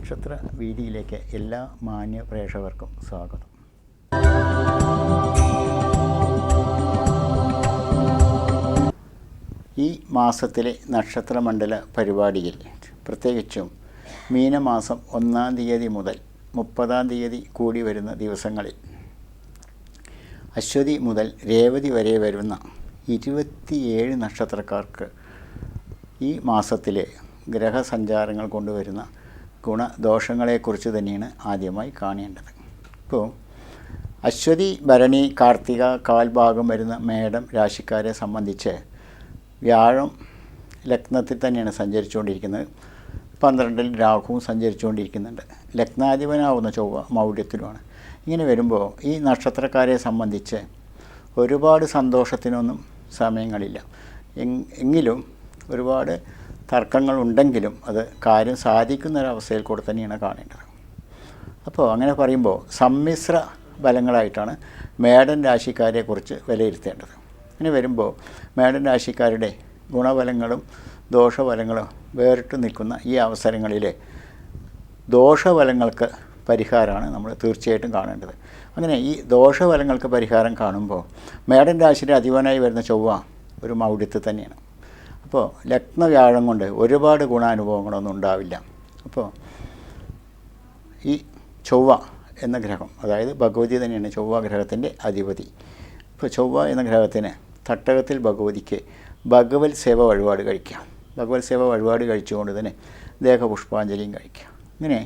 നക്ഷത്ര വീതിയിലേക്ക് എല്ലാ മാന്യ പ്രേക്ഷകർക്കും സ്വാഗതം. ഈ മാസത്തിലെ നക്ഷത്രമണ്ഡല പരിപാടിയിൽ പ്രത്യേകിച്ചും മീനമാസം 1-ാം തീയതി മുതൽ 30-ാം തീയതി കൂടി വരുന്ന ദിവസങ്ങളിൽ അശ്വതി മുതൽ രേവതി വരെ വരുന്ന 27 നക്ഷത്രക്കാർക്ക് ഈ മാസത്തിലെ ഗ്രഹസഞ്ചാരങ്ങൾ കൊണ്ടുവരുന്ന ഗുണദോഷങ്ങളെക്കുറിച്ച് തന്നെയാണ് ആദ്യമായി കാണേണ്ടത്. ഇപ്പോൾ അശ്വതി, ഭരണി, കാർത്തിക കാൽഭാഗം വരുന്ന മേടം രാശിക്കാരെ സംബന്ധിച്ച് വ്യാഴം ലഗ്നത്തിൽ തന്നെയാണ് സഞ്ചരിച്ചുകൊണ്ടിരിക്കുന്നത്. 12-ൽ രാഹുവും സഞ്ചരിച്ചുകൊണ്ടിരിക്കുന്നുണ്ട്. ലഗ്നാധിപനാവുന്ന ചൊവ്വ മൗഢ്യത്തിലുമാണ്. ഇങ്ങനെ വരുമ്പോൾ ഈ നക്ഷത്രക്കാരെ സംബന്ധിച്ച് ഒരുപാട് സന്തോഷത്തിനൊന്നും സമയങ്ങളില്ല. എങ്കിലും ഒരുപാട് തർക്കങ്ങളുണ്ടെങ്കിലും അത് കാര്യം സാധിക്കുന്നൊരവസ്ഥയിൽ കൂടെ തന്നെയാണ് കാണേണ്ടത്. അപ്പോൾ അങ്ങനെ പറയുമ്പോൾ സമ്മിശ്ര ഫലങ്ങളായിട്ടാണ് മേടൻ രാശിക്കാരെക്കുറിച്ച് വിലയിരുത്തേണ്ടത്. അങ്ങനെ വരുമ്പോൾ മേടൻ രാശിക്കാരുടെ ഗുണഫലങ്ങളും ദോഷഫലങ്ങളും വേറിട്ട് നിൽക്കുന്ന ഈ അവസരങ്ങളിൽ ദോഷഫലങ്ങൾക്ക് പരിഹാരമാണ് നമ്മൾ തീർച്ചയായിട്ടും കാണേണ്ടത്. അങ്ങനെ ഈ ദോഷഫലങ്ങൾക്ക് പരിഹാരം കാണുമ്പോൾ മേടൻ രാശിയുടെ അധിപനായി വരുന്ന ചൊവ്വ ഒരു മൗഢ്യത്തിൽ തന്നെയാണ്. അപ്പോൾ ലഗ്നവ്യാഴം കൊണ്ട് ഒരുപാട് ഗുണാനുഭവങ്ങളൊന്നും ഉണ്ടാവില്ല. അപ്പോൾ ഈ ചൊവ്വ എന്ന ഗ്രഹം, അതായത് ഭഗവതി തന്നെയാണ് ചൊവ്വ ഗ്രഹത്തിൻ്റെ അധിപതി. ഇപ്പോൾ ചൊവ്വ എന്ന ഗ്രഹത്തിന് തട്ടകത്തിൽ ഭഗവതിക്ക് ഭഗവത് സേവ വഴിപാട് കഴിക്കാം. ഭഗവത് സേവ വഴിപാട് കഴിച്ചുകൊണ്ട് തന്നെ ദേഹപുഷ്പാഞ്ജലിയും കഴിക്കാം. ഇങ്ങനെ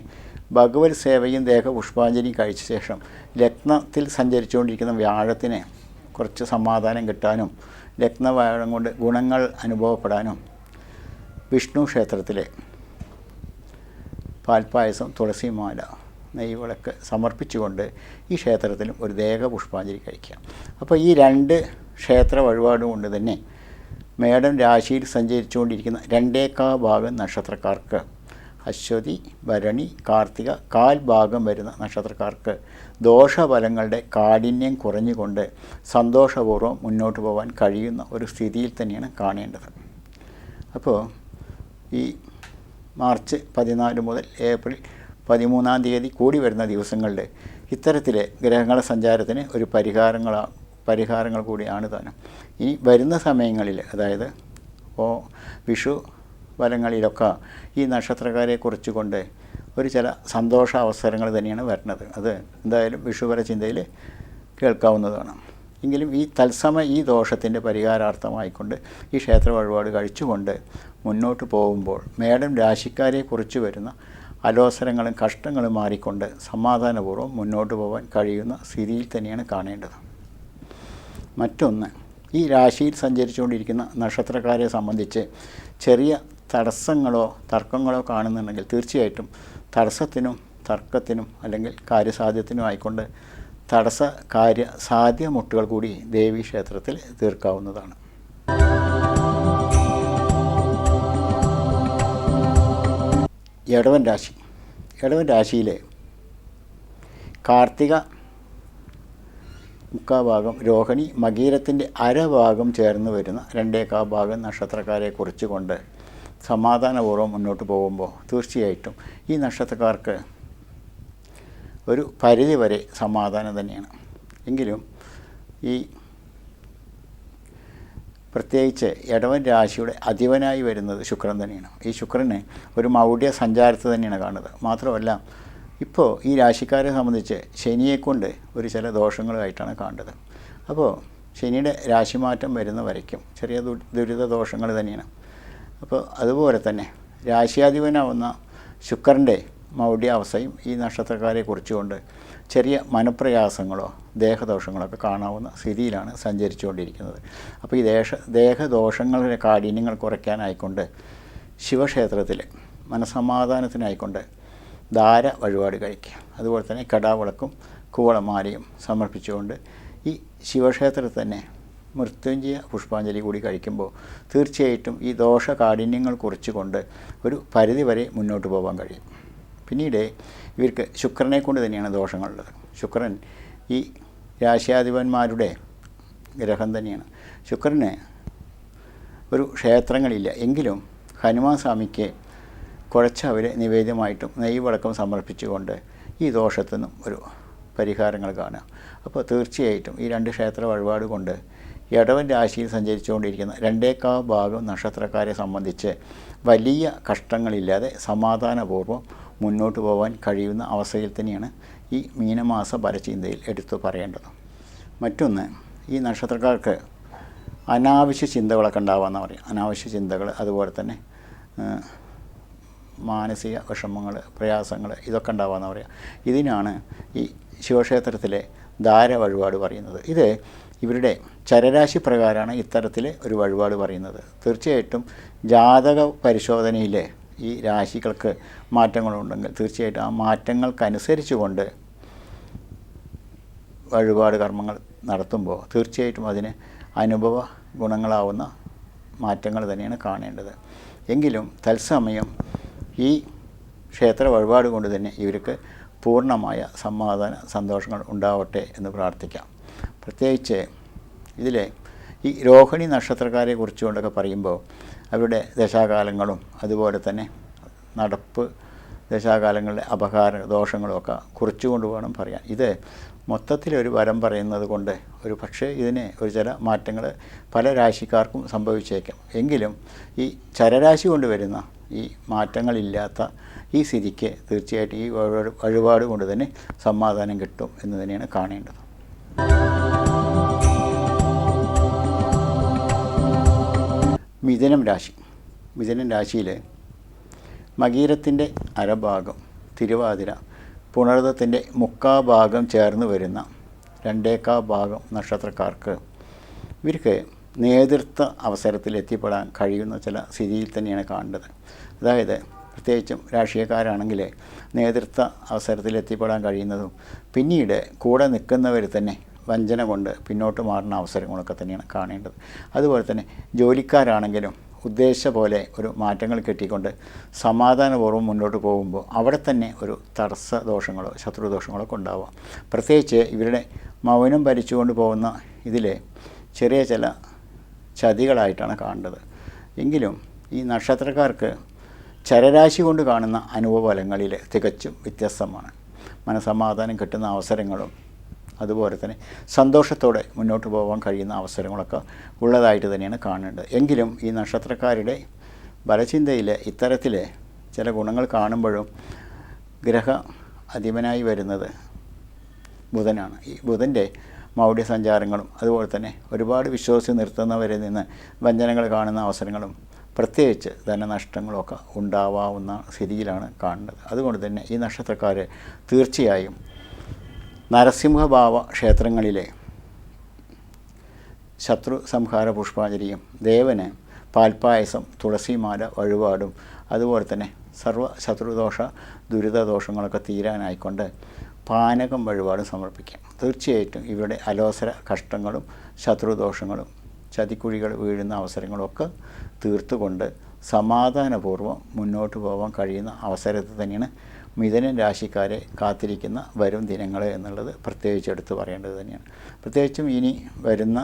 ഭഗവത് സേവയും ദേഹപുഷ്പാഞ്ജലിയും കഴിച്ച ശേഷം ലഗ്നത്തിൽ സഞ്ചരിച്ചുകൊണ്ടിരിക്കുന്ന വ്യാഴത്തിന് കുറച്ച് സമാധാനം കിട്ടാനും ലഗ്നവ്യാഴം കൊണ്ട് ഗുണങ്ങൾ അനുഭവപ്പെടാനും വിഷ്ണു ക്ഷേത്രത്തിലെ പാൽപ്പായസം, തുളസിമാല, നെയ്വിളക്ക് സമർപ്പിച്ചുകൊണ്ട് ഈ ക്ഷേത്രത്തിലും ഒരു ദേഹപുഷ്പാഞ്ജലി കഴിക്കാം. അപ്പോൾ ഈ 2 ക്ഷേത്ര വഴിപാടും കൊണ്ട് തന്നെ മേടൻ രാശിയിൽ സഞ്ചരിച്ചുകൊണ്ടിരിക്കുന്ന 2.25 ഭാഗം നക്ഷത്രക്കാർക്ക്, അശ്വതി, ഭരണി, കാർത്തിക കാൽഭാഗം വരുന്ന നക്ഷത്രക്കാർക്ക് ദോഷഫലങ്ങളുടെ കാഠിന്യം കുറഞ്ഞുകൊണ്ട് സന്തോഷപൂർവ്വം മുന്നോട്ട് പോകാൻ കഴിയുന്ന ഒരു സ്ഥിതിയിൽ തന്നെയാണ് കാണേണ്ടത്. അപ്പോൾ ഈ മാർച്ച് 14 മുതൽ ഏപ്രിൽ 13-ാം തീയതി കൂടി വരുന്ന ദിവസങ്ങളിൽ ഇത്തരത്തിലെ ഗ്രഹങ്ങളുടെ സഞ്ചാരത്തിന് ഒരു പരിഹാരങ്ങൾ കൂടിയാണ് താനും. ഇനി വരുന്ന സമയങ്ങളിൽ, അതായത് വിഷു ഫലങ്ങളിലൊക്കെ ഈ നക്ഷത്രക്കാരെ കുറിച്ചുകൊണ്ട് ഒരു ചില സന്തോഷ അവസരങ്ങൾ തന്നെയാണ് വരുന്നത്. അത് എന്തായാലും വിഷുവര ചിന്തയിൽ കേൾക്കാവുന്നതാണ്. എങ്കിലും ഈ തത്സമയം ഈ ദോഷത്തിൻ്റെ പരിഹാരാർത്ഥമായിക്കൊണ്ട് ഈ ക്ഷേത്ര വഴിപാട് കഴിച്ചുകൊണ്ട് മുന്നോട്ട് പോകുമ്പോൾ മേടം രാശിക്കാരെ കുറിച്ച് വരുന്ന അലോസരങ്ങളും കഷ്ടങ്ങളും മാറിക്കൊണ്ട് സമാധാനപൂർവ്വം മുന്നോട്ട് പോകാൻ കഴിയുന്ന സ്ഥിതിയിൽ തന്നെയാണ് കാണേണ്ടത്. മറ്റൊന്ന്, ഈ രാശിയിൽ സഞ്ചരിച്ചുകൊണ്ടിരിക്കുന്ന നക്ഷത്രക്കാരെ സംബന്ധിച്ച് ചെറിയ തടസ്സങ്ങളോ തർക്കങ്ങളോ കാണുന്നുണ്ടെങ്കിൽ തീർച്ചയായിട്ടും തടസ്സത്തിനും തർക്കത്തിനും അല്ലെങ്കിൽ കാര്യസാധ്യത്തിനും ആയിക്കൊണ്ട് കാര്യസാധ്യമുട്ടുകൾ കൂടി ദേവീ ക്ഷേത്രത്തിൽ തീർക്കാവുന്നതാണ്. ഇടവൻ രാശിയിലെ കാർത്തിക 3/4 ഭാഗം, രോഹിണി, മകീരത്തിൻ്റെ അരഭാഗം ചേർന്ന് വരുന്ന 2.25 ഭാഗം നക്ഷത്രക്കാരെ കുറിച്ചുകൊണ്ട് സമാധാനപൂർവ്വം മുന്നോട്ട് പോകുമ്പോൾ തീർച്ചയായിട്ടും ഈ നക്ഷത്രക്കാർക്ക് ഒരു പരിധി വരെ സമാധാനം തന്നെയാണ്. എങ്കിലും ഈ പ്രത്യേകിച്ച് ഇടവൻ രാശിയുടെ അധിപനായി വരുന്നത് ശുക്രൻ തന്നെയാണ്. ഈ ശുക്രന് ഒരു മൗഢ്യ സഞ്ചാരത്തെ തന്നെയാണ് കാണുന്നത്. മാത്രമല്ല ഇപ്പോൾ ഈ രാശിക്കാരെ സംബന്ധിച്ച് ശനിയെക്കൊണ്ട് ഒരു ചില ദോഷങ്ങളുമായിട്ടാണ് കാണുന്നത്. അപ്പോൾ ശനിയുടെ രാശിമാറ്റം വരുന്ന വരയ്ക്കും ചെറിയ ദുരിത ദോഷങ്ങൾ തന്നെയാണ്. അപ്പോൾ അതുപോലെ തന്നെ രാശിയാധിപനാവുന്ന ശുക്രൻ്റെ മൗഢ്യാവസ്ഥയും ഈ നക്ഷത്രക്കാരെ കുറിച്ചുകൊണ്ട് ചെറിയ മനപ്രയാസങ്ങളോ ദേഹദോഷങ്ങളൊക്കെ കാണാവുന്ന സ്ഥിതിയിലാണ് സഞ്ചരിച്ചുകൊണ്ടിരിക്കുന്നത്. അപ്പോൾ ഈ ദേഹദോഷങ്ങളുടെ കാഠിന്യങ്ങൾ കുറയ്ക്കാനായിക്കൊണ്ട് ശിവക്ഷേത്രത്തിൽ മനസ്സമാധാനത്തിനായിക്കൊണ്ട് ധാര വഴിപാട് കഴിക്കുക. അതുപോലെ തന്നെ കടാവിളക്കും കൂവളമാലയും സമർപ്പിച്ചുകൊണ്ട് ഈ ശിവക്ഷേത്രത്തിൽ തന്നെ മൃത്യുഞ്ജയ പുഷ്പാഞ്ജലി കൂടി കഴിക്കുമ്പോൾ തീർച്ചയായിട്ടും ഈ ദോഷകാഠിന്യങ്ങൾ കുറിച്ചുകൊണ്ട് ഒരു പരിധി വരെ മുന്നോട്ട് പോകാൻ കഴിയും. പിന്നീട് ഇവർക്ക് ശുക്രനെ കൊണ്ട് തന്നെയാണ് ദോഷങ്ങളുള്ളത്. ശുക്രൻ ഈ രാശ്യാധിപന്മാരുടെ ഗ്രഹം തന്നെയാണ്. ശുക്രന് ഒരു ക്ഷേത്രങ്ങളില്ല. എങ്കിലും ഹനുമാൻ സ്വാമിക്ക് കുഴച്ച് അവർ നിവേദ്യമായിട്ടും നെയ്യ് സമർപ്പിച്ചുകൊണ്ട് ഈ ദോഷത്തിൽ നിന്നും ഒരു പരിഹാരങ്ങൾ കാണുക. അപ്പോൾ തീർച്ചയായിട്ടും ഈ 2 ക്ഷേത്ര വഴിപാട് കൊണ്ട് ഇടവൻ രാശിയിൽ സഞ്ചരിച്ചുകൊണ്ടിരിക്കുന്ന 2/4 ഭാഗം നക്ഷത്രക്കാരെ സംബന്ധിച്ച് വലിയ കഷ്ടങ്ങളില്ലാതെ സമാധാനപൂർവ്വം മുന്നോട്ട് പോകാൻ കഴിയുന്ന അവസ്ഥയിൽ തന്നെയാണ് ഈ മീനമാസ ഫലചിന്തയിൽ എടുത്തു പറയേണ്ടത്. മറ്റൊന്ന്, ഈ നക്ഷത്രക്കാർക്ക് അനാവശ്യ ചിന്തകളൊക്കെ ഉണ്ടാവാമെന്ന് പറയാം. അനാവശ്യ ചിന്തകൾ, അതുപോലെ തന്നെ മാനസിക വിഷമങ്ങൾ, പ്രയാസങ്ങൾ, ഇതൊക്കെ ഉണ്ടാവാമെന്ന് പറയാം. ഇതിനാണ് ഈ ശിവക്ഷേത്രത്തിലെ ധാര വഴിപാട് പറയുന്നത്. ഇത് ഇവരുടെ ചരരാശി പ്രകാരമാണ് ഇത്തരത്തിൽ ഒരു വഴിപാട് പറയുന്നത്. തീർച്ചയായിട്ടും ജാതക പരിശോധനയിൽ ഈ രാശികൾക്ക് മാറ്റങ്ങളുണ്ടെങ്കിൽ തീർച്ചയായിട്ടും ആ മാറ്റങ്ങൾക്കനുസരിച്ചുകൊണ്ട് വഴിപാട് കർമ്മങ്ങൾ നടത്തുമ്പോൾ തീർച്ചയായിട്ടും അതിന് അനുഭവ ഗുണങ്ങളാവുന്ന മാറ്റങ്ങൾ തന്നെയാണ് കാണേണ്ടത്. എങ്കിലും തത്സമയം ഈ ക്ഷേത്ര വഴിപാട് കൊണ്ട് തന്നെ ഇവർക്ക് പൂർണ്ണമായ സമാധാന സന്തോഷങ്ങൾ ഉണ്ടാവട്ടെ എന്ന് പ്രാർത്ഥിക്കാം. പ്രത്യേകിച്ച് ഇതിൽ ഈ രോഹിണി നക്ഷത്രക്കാരെ കുറിച്ചുകൊണ്ടൊക്കെ പറയുമ്പോൾ അവരുടെ ദശാകാലങ്ങളും അതുപോലെ തന്നെ നടപ്പ് ദശാകാലങ്ങളിലെ അപകാര ദോഷങ്ങളുമൊക്കെ കുറിച്ചുകൊണ്ട് വേണം പറയാൻ. ഇത് മൊത്തത്തിലൊരു വരം പറയുന്നത് കൊണ്ട് ഒരു പക്ഷേ ഇതിന് ഒരു ചില മാറ്റങ്ങൾ പല രാശിക്കാർക്കും സംഭവിച്ചേക്കാം. എങ്കിലും ഈ ചരരാശി കൊണ്ട് വരുന്ന ഈ മാറ്റങ്ങളില്ലാത്ത ഈ സ്ഥിതിക്ക് തീർച്ചയായിട്ടും ഈ വഴിപാട് കൊണ്ട് തന്നെ സമാധാനം കിട്ടും എന്ന് തന്നെയാണ് കാണേണ്ടത്. മിഥുനം രാശി. മിഥുനം രാശിയിൽ മകീരത്തിൻ്റെ അരഭാഗം, തിരുവാതിര, പുണർദത്തിൻ്റെ 3/4 ഭാഗം ചേർന്ന് വരുന്ന 2/4 ഭാഗം നക്ഷത്രക്കാർക്ക് ഇവർക്ക് നേതൃത്വ അവസരത്തിൽ എത്തിപ്പെടാൻ കഴിയുന്ന ചില സ്ഥിതിയിൽ തന്നെയാണ് കാണേണ്ടത്. അതായത് പ്രത്യേകിച്ചും രാഷ്ട്രീയക്കാരാണെങ്കിൽ നേതൃത്വ അവസരത്തിൽ എത്തിപ്പെടാൻ കഴിയുന്നതും പിന്നീട് കൂടെ നിൽക്കുന്നവർ തന്നെ വഞ്ചന കൊണ്ട് പിന്നോട്ട് മാറുന്ന അവസരങ്ങളൊക്കെ തന്നെയാണ് കാണേണ്ടത്. അതുപോലെ തന്നെ ജോലിക്കാരാണെങ്കിലും ഉദ്ദേശിച്ച പോലെ ഒരു മാറ്റങ്ങൾ കിട്ടിക്കൊണ്ട് സമാധാനപൂർവ്വം മുന്നോട്ട് പോകുമ്പോൾ അവിടെ തന്നെ ഒരു തടസ്സ ദോഷങ്ങളോ ശത്രുദോഷങ്ങളോ ഒക്കെ ഉണ്ടാവാം. പ്രത്യേകിച്ച് ഇവരുടെ മൗനം ഭരിച്ചുകൊണ്ട് പോകുന്ന ഇതിൽ ചെറിയ ചില ചതികളായിട്ടാണ് കാണേണ്ടത്. എങ്കിലും ഈ നക്ഷത്രക്കാർക്ക് ചരരാശി കൊണ്ട് കാണുന്ന അനുഭവഫലങ്ങളിൽ തികച്ചും വ്യത്യസ്തമാണ്. മനസമാധാനം കിട്ടുന്ന അവസരങ്ങളും അതുപോലെ തന്നെ സന്തോഷത്തോടെ മുന്നോട്ട് പോകാൻ കഴിയുന്ന അവസരങ്ങളൊക്കെ ഉള്ളതായിട്ട് തന്നെയാണ് കാണേണ്ടത്. എങ്കിലും ഈ നക്ഷത്രക്കാരുടെ ബലചിന്തയിൽ ഇത്തരത്തിൽ ചില ഗുണങ്ങൾ കാണുമ്പോഴും ഗ്രഹ അധിപനായി വരുന്നത് ബുധനാണ്. ഈ ബുധൻ്റെ മൗഢ്യ സഞ്ചാരങ്ങളും അതുപോലെ തന്നെ ഒരുപാട് വിശ്വസിച്ച് നിർത്തുന്നവരിൽ നിന്ന് വഞ്ചനകൾ കാണുന്ന അവസരങ്ങളും പ്രത്യേകിച്ച് ധനനഷ്ടങ്ങളൊക്കെ ഉണ്ടാവാവുന്ന സ്ഥിതിയിലാണ് കാണുന്നത്. അതുകൊണ്ട് തന്നെ ഈ നക്ഷത്രക്കാർ തീർച്ചയായും നരസിംഹഭാവ ക്ഷേത്രങ്ങളിലെ ശത്രു സംഹാര പുഷ്പാഞ്ജലിയും ദേവന് പാൽപ്പായസം, തുളസിമാല വഴിപാടും അതുപോലെ തന്നെ സർവ്വ ശത്രുദോഷ ദുരിതദോഷങ്ങളൊക്കെ തീരാനായിക്കൊണ്ട് പാനകം വഴിപാടും സമർപ്പിക്കാം. തീർച്ചയായിട്ടും ഇവരുടെ അലോസര കഷ്ടങ്ങളും ശത്രുദോഷങ്ങളും ചതിക്കുഴികൾ വീഴുന്ന അവസരങ്ങളൊക്കെ തീർത്തുകൊണ്ട് സമാധാനപൂർവ്വം മുന്നോട്ട് പോകാൻ കഴിയുന്ന അവസരത്തിൽ തന്നെയാണ് മിഥുന രാശിക്കാരെ കാത്തിരിക്കുന്ന വരും ദിനങ്ങൾ എന്നുള്ളത് പ്രത്യേകിച്ച് എടുത്ത് പറയേണ്ടത് തന്നെയാണ്. പ്രത്യേകിച്ചും ഇനി വരുന്ന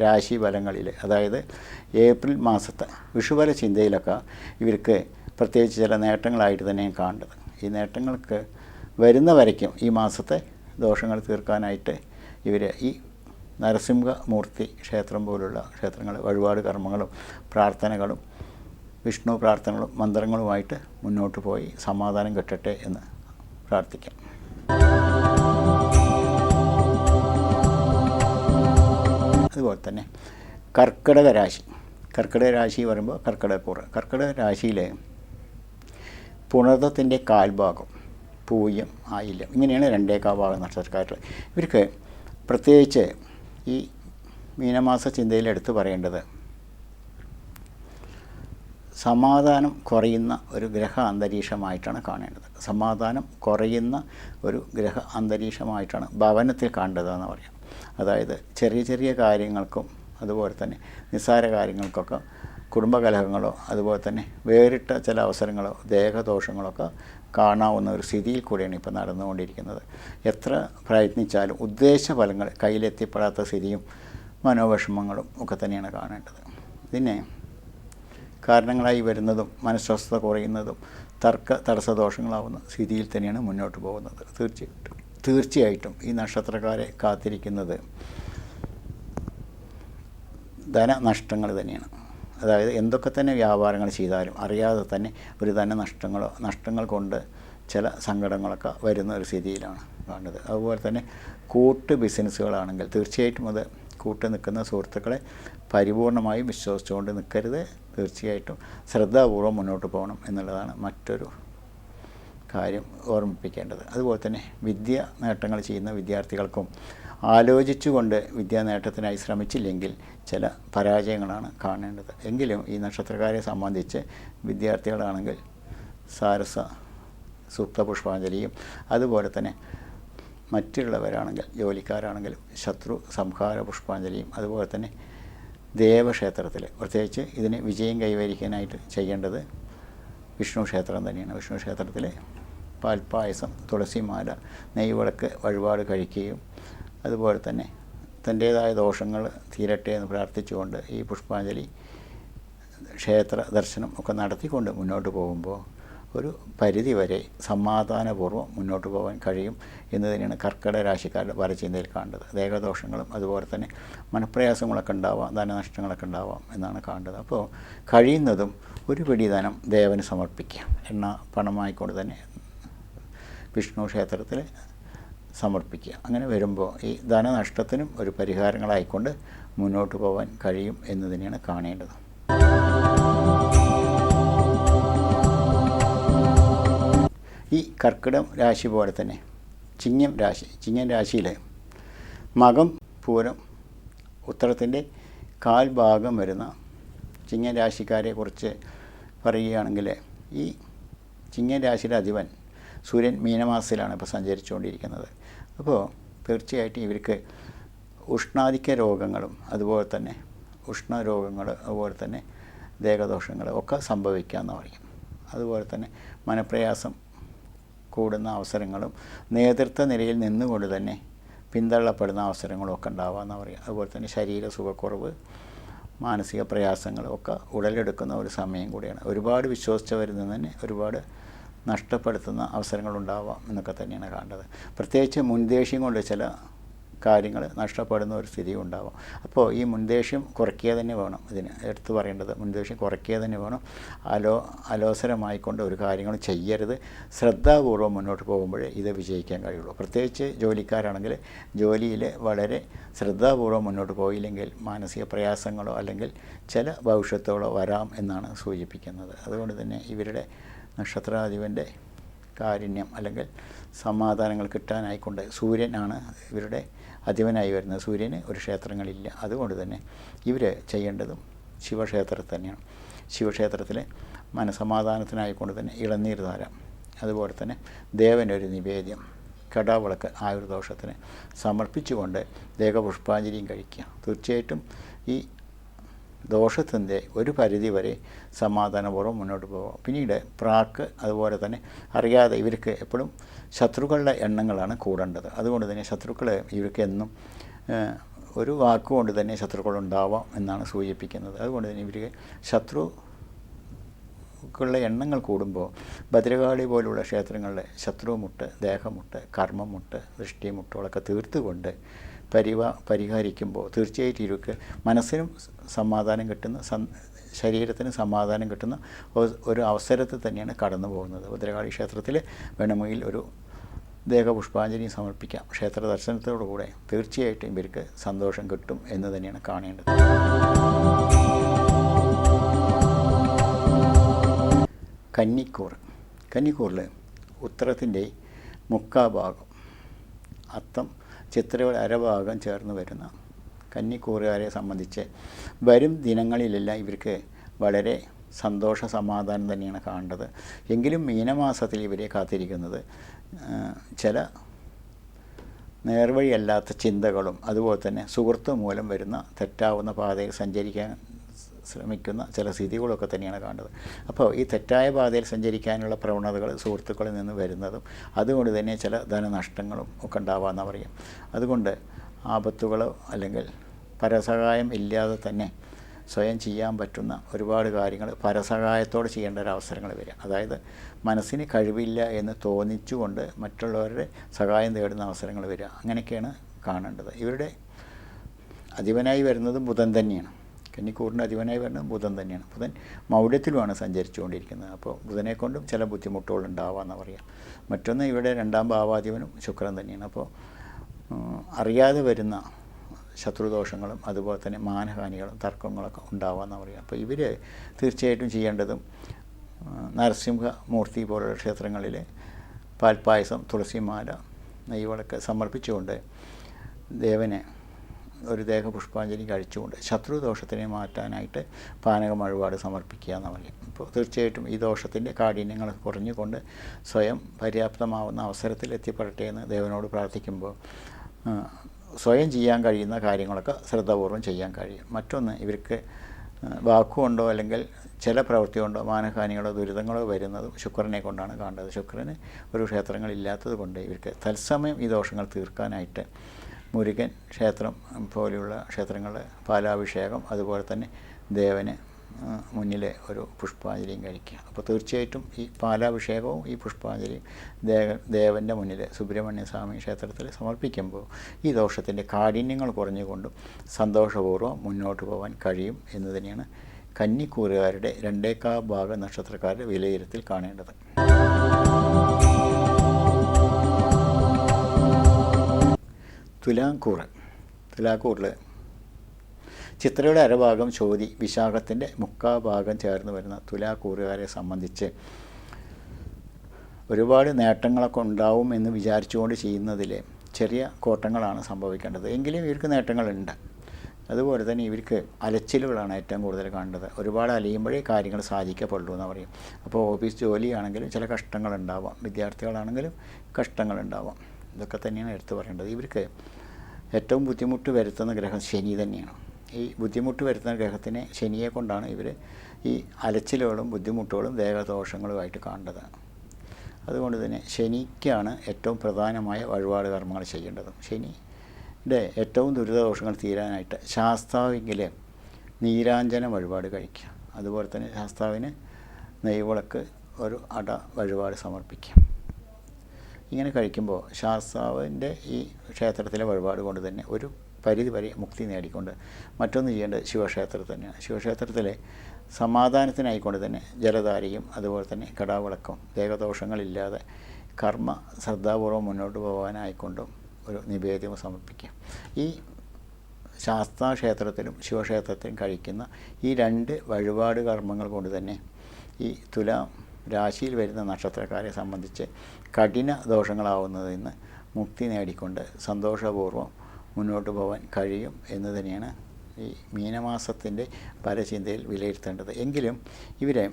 രാശി ഫലങ്ങളിൽ, അതായത് ഏപ്രിൽ മാസത്തെ വിഷുഫല ചിന്തയിലൊക്കെ ഇവർക്ക് പ്രത്യേകിച്ച് ചില നേട്ടങ്ങളായിട്ട് തന്നെയാണ് കാണേണ്ടത്. ഈ നേട്ടങ്ങൾക്ക് വരുന്ന വരയ്ക്കും ഈ മാസത്തെ ദോഷങ്ങൾ തീർക്കാനായിട്ട് ഇവർ ഈ നരസിംഹമൂർത്തി ക്ഷേത്രം പോലുള്ള ക്ഷേത്രങ്ങൾ വഴിപാട് കർമ്മങ്ങളും പ്രാർത്ഥനകളും വിഷ്ണു പ്രാർത്ഥനകളും മന്ത്രങ്ങളുമായിട്ട് മുന്നോട്ട് പോയി സമാധാനം കിട്ടട്ടെ എന്ന് പ്രാർത്ഥിക്കാം. അതുപോലെ തന്നെ കർക്കിടക രാശി വരുമ്പോൾ കർക്കിടക രാശിയിലെ പുണർദത്തിൻ്റെ കാൽഭാഗം, പൂയം, ആയില്യം, ഇങ്ങനെയാണ് 2/4 ഭാഗം നക്ഷത്രക്കാർ. ഇവർക്ക് പ്രത്യേകിച്ച് ഈ മീനമാസ ചിന്തയിൽ എടുത്തു പറയേണ്ടത് സമാധാനം കുറയുന്ന ഒരു ഗ്രഹ അന്തരീക്ഷമായിട്ടാണ് കാണേണ്ടത്. സമാധാനം കുറയുന്ന ഒരു ഗ്രഹ അന്തരീക്ഷമായിട്ടാണ് ഭവനത്തിൽ കാണേണ്ടതെന്ന് പറയാം. അതായത് ചെറിയ ചെറിയ കാര്യങ്ങൾക്കും അതുപോലെ തന്നെ നിസ്സാര കാര്യങ്ങൾക്കൊക്കെ കുടുംബകലഹങ്ങളോ അതുപോലെ തന്നെ വേറിട്ട ചില അവസരങ്ങളോ ദേഹദോഷങ്ങളൊക്കെ കാണാവുന്ന ഒരു സ്ഥിതിയിൽ കൂടെയാണ് ഇപ്പോൾ നടന്നുകൊണ്ടിരിക്കുന്നത്. എത്ര പ്രയത്നിച്ചാലും ഉദ്ദേശ ഫലങ്ങൾ കയ്യിലെത്തിപ്പെടാത്ത സ്ഥിതിയും മനോവിഷമങ്ങളും ഒക്കെ തന്നെയാണ് കാണേണ്ടത്. ഇതിനെ കാരണങ്ങളായി വരുന്നതും മനസ്വസ്ഥത കുറയുന്നതും തടസ്സദോഷങ്ങളാവുന്ന സ്ഥിതിയിൽ തന്നെയാണ് മുന്നോട്ട് പോകുന്നത്. തീർച്ചയായിട്ടും ഈ നക്ഷത്രക്കാരെ കാത്തിരിക്കുന്നത് ധനനഷ്ടങ്ങൾ തന്നെയാണ്. അതായത് എന്തൊക്കെ തന്നെ വ്യാപാരങ്ങൾ ചെയ്താലും അറിയാതെ തന്നെ ഒരു നഷ്ടങ്ങൾ കൊണ്ട് ചില സങ്കടങ്ങളൊക്കെ വരുന്ന ഒരു സ്ഥിതിയിലാണ് കാണുന്നത്. അതുപോലെ തന്നെ കൂട്ട് ബിസിനസ്സുകളാണെങ്കിൽ തീർച്ചയായിട്ടും അത് കൂട്ട് നിൽക്കുന്ന സുഹൃത്തുക്കളെ പരിപൂർണമായും വിശ്വസിച്ചുകൊണ്ട് നിൽക്കരുത്. തീർച്ചയായിട്ടും ശ്രദ്ധാപൂർവം മുന്നോട്ട് പോകണം എന്നുള്ളതാണ് മറ്റൊരു കാര്യം ഓർമ്മിപ്പിക്കേണ്ടത്. അതുപോലെ തന്നെ നേട്ടങ്ങൾ ചെയ്യുന്ന വിദ്യാർത്ഥികൾക്കും ആലോചിച്ചുകൊണ്ട് നേട്ടത്തിനായി ശ്രമിച്ചില്ലെങ്കിൽ ചില പരാജയങ്ങളാണ് കാണേണ്ടത്. എങ്കിലും ഈ നക്ഷത്രക്കാരെ സംബന്ധിച്ച് വിദ്യാർത്ഥികളാണെങ്കിൽ സാരസ സൂക്ത പുഷ്പാഞ്ജലിയും അതുപോലെ തന്നെ മറ്റുള്ളവരാണെങ്കിൽ ജോലിക്കാരാണെങ്കിലും ശത്രു സംഹാര പുഷ്പാഞ്ജലിയും അതുപോലെ തന്നെ ദേവക്ഷേത്രത്തിൽ പ്രത്യേകിച്ച് ഇതിന് വിജയം കൈവരിക്കാനായിട്ട് ചെയ്യേണ്ടത് വിഷ്ണു ക്ഷേത്രം തന്നെയാണ്. വിഷ്ണു ക്ഷേത്രത്തിൽ പാൽപ്പായസം, തുളസിമാല, നെയ്വിളക്ക് വഴിപാട് കഴിക്കുകയും അതുപോലെ തന്നെ തൻ്റേതായ ദോഷങ്ങൾ തീരട്ടെ എന്ന് പ്രാർത്ഥിച്ചുകൊണ്ട് ഈ പുഷ്പാഞ്ജലി ക്ഷേത്ര ദർശനം ഒക്കെ നടത്തിക്കൊണ്ട് മുന്നോട്ട് പോകുമ്പോൾ ഒരു പരിധിവരെ സമാധാനപൂർവ്വം മുന്നോട്ട് പോകാൻ കഴിയും എന്ന് തന്നെയാണ് കർക്കിടക രാശിക്കാരുടെ വരചിന്തയിൽ കാണേണ്ടത്. ദേഹദോഷങ്ങളും അതുപോലെ തന്നെ മനപ്രയാസങ്ങളൊക്കെ ഉണ്ടാവാം, ധനനഷ്ടങ്ങളൊക്കെ ഉണ്ടാവാം എന്നാണ് കാണേണ്ടത്. അപ്പോൾ കഴിയുന്നതും ഒരു പിടി ധനം ദേവന് സമർപ്പിക്കുക, പണമായിക്കൊണ്ട് തന്നെ വിഷ്ണു ക്ഷേത്രത്തിൽ സമർപ്പിക്കുക. അങ്ങനെ വരുമ്പോൾ ഈ ധനനഷ്ടത്തിനും ഒരു പരിഹാരങ്ങളായിക്കൊണ്ട് മുന്നോട്ട് പോകാൻ കഴിയും എന്ന് തന്നെയാണ് കാണേണ്ടത്. ഈ കർക്കിടകം രാശി പോലെ തന്നെ ചിങ്ങം രാശിയിൽ മകം, പൂരം, ഉത്തരത്തിൻ്റെ കാൽഭാഗം വരുന്ന ചിങ്ങം രാശിക്കാരെ കുറിച്ച് പറയുകയാണെങ്കിൽ ഈ ചിങ്ങം രാശിയുടെ അധിപൻ സൂര്യൻ മീനമാസത്തിലാണ് ഇപ്പോൾ സഞ്ചരിച്ചുകൊണ്ടിരിക്കുന്നത്. അപ്പോൾ തീർച്ചയായിട്ടും ഇവർക്ക് ഉഷ്ണാധിക്യ രോഗങ്ങളും അതുപോലെ തന്നെ ഉഷ്ണരോഗങ്ങൾ അതുപോലെ തന്നെ ദേഹദോഷങ്ങൾ ഒക്കെ സംഭവിക്കാമെന്ന് പറയും. അതുപോലെ തന്നെ മനപ്രയാസം കൂടുന്ന അവസരങ്ങളും നേതൃത്വ നിലയിൽ നിന്നുകൊണ്ട് തന്നെ പിന്തള്ളപ്പെടുന്ന അവസരങ്ങളും ഒക്കെ ഉണ്ടാവാമെന്ന് പറയും. അതുപോലെ തന്നെ ശരീര സുഖക്കുറവ്, മാനസിക പ്രയാസങ്ങളും ഒക്കെ ഉടലെടുക്കുന്ന ഒരു സമയം കൂടിയാണ്. ഒരുപാട് വിശ്വസിച്ചവരിൽ നിന്ന് തന്നെ ഒരുപാട് നഷ്ടപ്പെടുത്തുന്ന അവസരങ്ങളുണ്ടാവാം എന്നൊക്കെ തന്നെയാണ് കാണേണ്ടത്. പ്രത്യേകിച്ച് മുൻദേഷ്യം കൊണ്ട് ചില കാര്യങ്ങൾ നഷ്ടപ്പെടുന്ന ഒരു സ്ഥിതി ഉണ്ടാവും. അപ്പോൾ ഈ മുൻദേഷ്യം കുറയ്ക്കുക തന്നെ വേണം. ഇതിന് എടുത്തു പറയേണ്ടത് മുൻദേഷ്യം കുറയ്ക്കുക തന്നെ വേണം. അലോസരമായിക്കൊണ്ട് ഒരു കാര്യങ്ങളും ചെയ്യരുത്. ശ്രദ്ധാപൂർവ്വം മുന്നോട്ട് പോകുമ്പോഴേ ഇത് വിജയിക്കാൻ കഴിയുള്ളൂ. പ്രത്യേകിച്ച് ജോലിക്കാരാണെങ്കിൽ ജോലിയിൽ വളരെ ശ്രദ്ധാപൂർവ്വം മുന്നോട്ട് പോയില്ലെങ്കിൽ മാനസിക പ്രയാസങ്ങളോ അല്ലെങ്കിൽ ചില ഭവിഷ്യത്തുകളോ വരാം എന്നാണ് സൂചിപ്പിക്കുന്നത്. അതുകൊണ്ട് തന്നെ ഇവരുടെ നക്ഷത്രാധിപൻ്റെ കാരുണ്യം അല്ലെങ്കിൽ സമാധാനങ്ങൾ കിട്ടാനായിക്കൊണ്ട് സൂര്യനാണ് ഇവരുടെ അധിപനായി വരുന്നത്. സൂര്യന് ഒരു ക്ഷേത്രങ്ങളില്ല. അതുകൊണ്ട് തന്നെ ഇവർ ചെയ്യേണ്ടതും ശിവക്ഷേത്രത്തിൽ തന്നെയാണ്. ശിവക്ഷേത്രത്തിൽ മനസമാധാനത്തിനായിക്കൊണ്ട് തന്നെ ഇളനീർ ധാരം, അതുപോലെ തന്നെ ദേവനൊരു നിവേദ്യം, കടാവിളക്ക് ആയുർദോഷത്തിന് സമർപ്പിച്ചുകൊണ്ട് ദേഹപുഷ്പാഞ്ജലിയും കഴിക്കുക. തീർച്ചയായിട്ടും ഈ ദോഷത്തിൻ്റെ ഒരു പരിധി വരെ സമാധാനപൂർവ്വം മുന്നോട്ട് പോകും. പിന്നീട് അതുപോലെ തന്നെ അറിയാതെ ഇവർക്ക് എപ്പോഴും ശത്രുക്കളുടെ എണ്ണങ്ങളാണ് കൂടേണ്ടത്. അതുകൊണ്ട് തന്നെ ശത്രുക്കൾ ഇവർക്ക് എന്നും ഒരു വാക്കുകൊണ്ട് തന്നെ ശത്രുക്കളുണ്ടാവാം എന്നാണ് സൂചിപ്പിക്കുന്നത്. അതുകൊണ്ട് തന്നെ ഇവർക്ക് ശത്രുക്കളുടെ എണ്ണങ്ങൾ കൂടുമ്പോൾ ഭദ്രകാളി പോലുള്ള ക്ഷേത്രങ്ങളിലെ ശത്രുമുട്ട്, ദേഹമുട്ട്, കർമ്മമുട്ട്, ദൃഷ്ടിമുട്ടുകളൊക്കെ തീർത്തുകൊണ്ട് പരിഹരിക്കുമ്പോൾ തീർച്ചയായിട്ടും ഇവർക്ക് മനസ്സിനും സമാധാനം കിട്ടുന്ന ശരീരത്തിന് സമാധാനം കിട്ടുന്ന ഒരു അവസരത്തിൽ തന്നെയാണ് കടന്നു പോകുന്നത്. ഭദ്രകാളി ക്ഷേത്രത്തിൽ വേണമെങ്കിൽ ഒരു ദേഹപുഷ്പാഞ്ജലി സമർപ്പിക്കാം. ക്ഷേത്ര ദർശനത്തോടുകൂടെ തീർച്ചയായിട്ടും ഇവർക്ക് സന്തോഷം കിട്ടും എന്ന് തന്നെയാണ് കാണേണ്ടത്. കന്നിക്കൂറിൽ ഉത്തരത്തിൻ്റെ മുക്കാഭാഗം, അത്തം, ചിത്രയുടെ അരഭാഗം ചേർന്ന് വരുന്ന കന്നിക്കൂറുകാരെ സംബന്ധിച്ച് വരും ദിനങ്ങളിലെല്ലാം ഇവർക്ക് വളരെ സന്തോഷ സമാധാനം തന്നെയാണ് കാണേണ്ടത്. എങ്കിലും മീനമാസത്തിൽ ഇവരെ കാത്തിരിക്കുന്നത് ചില നേർവഴിയല്ലാത്ത ചിന്തകളും അതുപോലെ തന്നെ സുഹൃത്ത് മൂലം വരുന്ന തെറ്റാവുന്ന പാതയിൽ സഞ്ചരിക്കാൻ ശ്രമിക്കുന്ന ചില സ്ഥിതികളൊക്കെ തന്നെയാണ് കാണുന്നത്. അപ്പോൾ ഈ തെറ്റായ പാതയിൽ സഞ്ചരിക്കാനുള്ള പ്രവണതകൾ സുഹൃത്തുക്കളിൽ നിന്ന് വരുന്നതും അതുകൊണ്ട് തന്നെ ചില ധനനഷ്ടങ്ങളും ഒക്കെ ഉണ്ടാവാമെന്ന് പറയും. അതുകൊണ്ട് ആപത്തുകളോ അല്ലെങ്കിൽ പരസഹായം ഇല്ലാതെ തന്നെ സ്വയം ചെയ്യാൻ പറ്റുന്ന ഒരുപാട് കാര്യങ്ങൾ പരസഹായത്തോടെ ചെയ്യേണ്ട ഒരു അവസരങ്ങൾ വരിക. അതായത് മനസ്സിന് കഴിവില്ല എന്ന് തോന്നിച്ചുകൊണ്ട് മറ്റുള്ളവരുടെ സഹായം തേടുന്ന അവസരങ്ങൾ വരിക. അങ്ങനെയൊക്കെയാണ് കാണേണ്ടത്. ഇവരുടെ അധിപനായി വരുന്നത് ബുധൻ തന്നെയാണ്. കന്നിക്കൂറിൻ്റെ അധിപനായി വരുന്നത് ബുധൻ തന്നെയാണ്. ബുധൻ മൗഢ്യത്തിലുമാണ് സഞ്ചരിച്ചുകൊണ്ടിരിക്കുന്നത്. അപ്പോൾ ബുധനെ കൊണ്ടും ചില ബുദ്ധിമുട്ടുകൾ ഉണ്ടാവാമെന്ന് പറയാം. മറ്റൊന്ന് ഇവിടെ 2ാം ഭാവാധിപനും ശുക്രൻ തന്നെയാണ്. അപ്പോൾ അറിയാതെ വരുന്ന ശത്രുദോഷങ്ങളും അതുപോലെ തന്നെ മാനഹാനികളും തർക്കങ്ങളൊക്കെ ഉണ്ടാവാമെന്ന് പറയാം. അപ്പോൾ ഇവർ തീർച്ചയായിട്ടും ചെയ്യേണ്ടതും നരസിംഹമൂർത്തി പോലുള്ള ക്ഷേത്രങ്ങളിൽ പാൽപ്പായസം, തുളസിമാല, നെയ്യ് സമർപ്പിച്ചുകൊണ്ട് ദേവനെ ഒരു ദേഹപുഷ്പാഞ്ജലി കഴിച്ചുകൊണ്ട് ശത്രുദോഷത്തിനെ മാറ്റാനായിട്ട് പാനകം വഴിപാട് സമർപ്പിക്കുക എന്ന് പറയും. അപ്പോൾ തീർച്ചയായിട്ടും ഈ ദോഷത്തിൻ്റെ കാഠിന്യങ്ങൾ കുറഞ്ഞുകൊണ്ട് സ്വയം പര്യാപ്തമാവുന്ന അവസരത്തിൽ എത്തിപ്പെടട്ടെ എന്ന് ദേവനോട് പ്രാർത്ഥിക്കുമ്പോൾ സ്വയം ചെയ്യാൻ കഴിയുന്ന കാര്യങ്ങളൊക്കെ ശ്രദ്ധാപൂർവം ചെയ്യാൻ കഴിയും. മറ്റൊന്ന്, ഇവർക്ക് വാക്കുകൊണ്ടോ അല്ലെങ്കിൽ ചില പ്രവൃത്തി കൊണ്ടോ മാനഹാനികളോ ദുരിതങ്ങളോ വരുന്നതും ശുക്രനെ കൊണ്ടാണ് കാണേണ്ടത്. ശുക്രന് ഒരു ക്ഷേത്രങ്ങളില്ലാത്തത് കൊണ്ട് ഇവർക്ക് തത്സമയം ഈ ദോഷങ്ങൾ തീർക്കാനായിട്ട് മുരുകൻ ക്ഷേത്രം പോലെയുള്ള ക്ഷേത്രങ്ങളിൽ പാലാഭിഷേകം, അതുപോലെ തന്നെ ദേവന് മുന്നിൽ ഒരു പുഷ്പാഞ്ജലിയും കഴിക്കുക. അപ്പോൾ തീർച്ചയായിട്ടും ഈ പാലാഭിഷേകവും ഈ പുഷ്പാഞ്ജലിയും ദേവൻ്റെ മുന്നിൽ സുബ്രഹ്മണ്യ സ്വാമി ക്ഷേത്രത്തിൽ സമർപ്പിക്കുമ്പോൾ ഈ ദോഷത്തിൻ്റെ കാഠിന്യങ്ങൾ കുറഞ്ഞുകൊണ്ടും സന്തോഷപൂർവ്വം മുന്നോട്ട് പോകാൻ കഴിയും എന്ന് തന്നെയാണ് കന്നിക്കൂറുകാരുടെ 2 ഭാഗ നക്ഷത്രക്കാരുടെ വിലയിരുത്തൽ കാണേണ്ടത്. തുലാക്കൂറിൽ ചിത്രയുടെ അരഭാഗം ചോതി, വിശാഖത്തിൻ്റെ 3/4 ഭാഗം ചേർന്ന് വരുന്ന തുലാക്കൂറുകാരെ സംബന്ധിച്ച് ഒരുപാട് നേട്ടങ്ങളൊക്കെ ഉണ്ടാവും എന്ന് വിചാരിച്ചുകൊണ്ട് ചെയ്യുന്നതിൽ ചെറിയ കോട്ടങ്ങളാണ് സംഭവിക്കേണ്ടത്. എങ്കിലും ഇവർക്ക് നേട്ടങ്ങളുണ്ട്. അതുപോലെ തന്നെ ഇവർക്ക് അലച്ചിലുകളാണ് ഏറ്റവും കൂടുതൽ കാണേണ്ടത്. ഒരുപാട് അലയുമ്പോഴേ കാര്യങ്ങൾ സാധിക്കപ്പെടുള്ളൂ എന്ന് പറയും. അപ്പോൾ ഓഫീസ് ജോലിയാണെങ്കിലും ചില കഷ്ടങ്ങളുണ്ടാവാം, വിദ്യാർത്ഥികളാണെങ്കിലും കഷ്ടങ്ങളുണ്ടാവാം. ഇതൊക്കെ തന്നെയാണ് എടുത്തു പറയേണ്ടത്. ഇവർക്ക് ഏറ്റവും ബുദ്ധിമുട്ട് വരുത്തുന്ന ഗ്രഹം ശനി തന്നെയാണ്. ഈ ബുദ്ധിമുട്ട് വരുത്തുന്ന ഗ്രഹത്തിനെ, ശനിയെ കൊണ്ടാണ് ഇവർ ഈ അലച്ചിലുകളും ബുദ്ധിമുട്ടുകളും ദേഹദോഷങ്ങളുമായിട്ട് കാണേണ്ടത്. അതുകൊണ്ട് തന്നെ ശനിക്കാണ് ഏറ്റവും പ്രധാനമായ വഴിപാട് കർമ്മങ്ങൾ ചെയ്യേണ്ടത്. ശനിയുടെ ഏറ്റവും ദുരിതദോഷങ്ങൾ തീരാനായിട്ട് ശാസ്താവിങ്കിൽ നീരാഞ്ജന വഴിപാട് കഴിക്കുക. അതുപോലെ തന്നെ ശാസ്താവിന് നെയ്വിളക്ക് ഒരു അട വഴിപാട് സമർപ്പിക്കുക. ഇങ്ങനെ കഴിക്കുമ്പോൾ ശാസ്താവിൻ്റെ ഈ ക്ഷേത്രത്തിലെ വഴിപാട് കൊണ്ട് തന്നെ ഒരു പരിധി വരെ മുക്തി നേടിക്കൊണ്ട് മറ്റൊന്ന് ചെയ്യേണ്ടത് ശിവക്ഷേത്രത്തിൽ തന്നെയാണ്. ശിവക്ഷേത്രത്തിലെ സമാധാനത്തിനായിക്കൊണ്ട് തന്നെ ജലധാരയും അതുപോലെ തന്നെ കടാവിളക്കും ദേഹദോഷങ്ങളില്ലാതെ കർമ്മ ശ്രദ്ധാപൂർവ്വം മുന്നോട്ട് പോകാനായിക്കൊണ്ടും ഒരു നിവേദ്യം സമർപ്പിക്കുക. ഈ ശാസ്താക്ഷേത്രത്തിലും ശിവക്ഷേത്രത്തിലും കഴിക്കുന്ന ഈ 2 വഴിപാട് കർമ്മങ്ങൾ കൊണ്ട് തന്നെ ഈ തുലാം രാശിയിൽ വരുന്ന നക്ഷത്രക്കാരെ സംബന്ധിച്ച് കഠിന ദോഷങ്ങളാവുന്നതിൽ നിന്ന് മുക്തി നേടിക്കൊണ്ട് സന്തോഷപൂർവ്വം മുന്നോട്ട് പോകാൻ കഴിയും എന്ന് തന്നെയാണ് ഈ മീനമാസത്തിൻ്റെ പരചിന്തയിൽ വിലയിരുത്തേണ്ടത്. എങ്കിലും ഇവരെ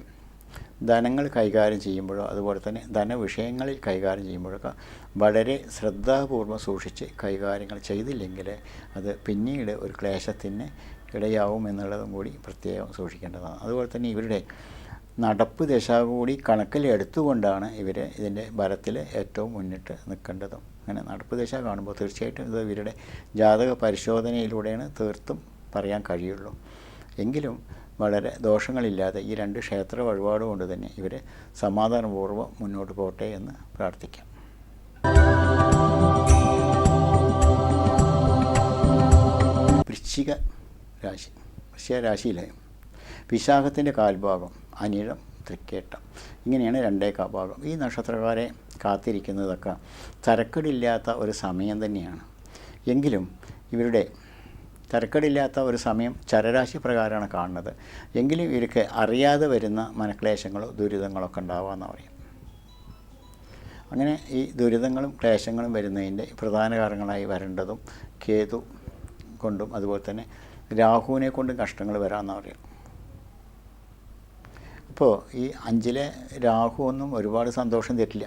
ധനങ്ങൾ കൈകാര്യം ചെയ്യുമ്പോഴോ അതുപോലെ തന്നെ ധനവിഷയങ്ങളിൽ കൈകാര്യം ചെയ്യുമ്പോഴൊക്കെ വളരെ ശ്രദ്ധാപൂർവ്വം സൂക്ഷിച്ച് കൈകാര്യങ്ങൾ ചെയ്തില്ലെങ്കിൽ അത് പിന്നീട് ഒരു ക്ലേശത്തിന് ഇടയാവും എന്നുള്ളതും കൂടി പ്രത്യേകം സൂക്ഷിക്കേണ്ടതാണ്. അതുപോലെ തന്നെ ഇവരുടെ നടപ്പ് ദശ കൂടി കണക്കിലെടുത്തുകൊണ്ടാണ് ഇവർ ഇതിൻ്റെ ബലത്തിൽ ഏറ്റവും മുന്നിട്ട് നിൽക്കേണ്ടതും. അങ്ങനെ നടപ്പ് ദശ കാണുമ്പോൾ തീർച്ചയായിട്ടും ഇത് ഇവരുടെ ജാതക പരിശോധനയിലൂടെയാണ് തീർത്തും പറയാൻ കഴിയുള്ളൂ. എങ്കിലും വളരെ ദോഷങ്ങളില്ലാതെ ഈ 2 ക്ഷേത്ര വഴിപാട് കൊണ്ട് തന്നെ ഇവർ സമാധാനപൂർവ്വം മുന്നോട്ട് പോട്ടെ എന്ന് പ്രാർത്ഥിക്കാം. വൃശ്ചിക രാശിയിലെ വിശാഖത്തിൻ്റെ കാൽഭാഗം, അനിഴം, തൃക്കേട്ടം, ഇങ്ങനെയാണ് 2 ഭാഗം. ഈ നക്ഷത്രക്കാരെ കാത്തിരിക്കുന്നതൊക്കെ തരക്കേടില്ലാത്ത ഒരു സമയം തന്നെയാണ്. എങ്കിലും ഇവരുടെ തരക്കേടില്ലാത്ത ഒരു സമയം ചരരാശി പ്രകാരമാണ് കാണുന്നത്. എങ്കിലും ഇവർക്ക് അറിയാതെ വരുന്ന മനക്ലേശങ്ങളോ ദുരിതങ്ങളൊക്കെ ഉണ്ടാവാമെന്ന് പറയും. അങ്ങനെ ഈ ദുരിതങ്ങളും ക്ലേശങ്ങളും വരുന്നതിൻ്റെ പ്രധാന കാരണങ്ങളായി വരേണ്ടതും കേതു കൊണ്ടും അതുപോലെ തന്നെ രാഹുവിനെ കൊണ്ടും കഷ്ടങ്ങൾ വരാമെന്ന് പറയും. അപ്പോൾ ഈ 5ലെ രാഹു ഒന്നും ഒരുപാട് സന്തോഷം തരില്ല.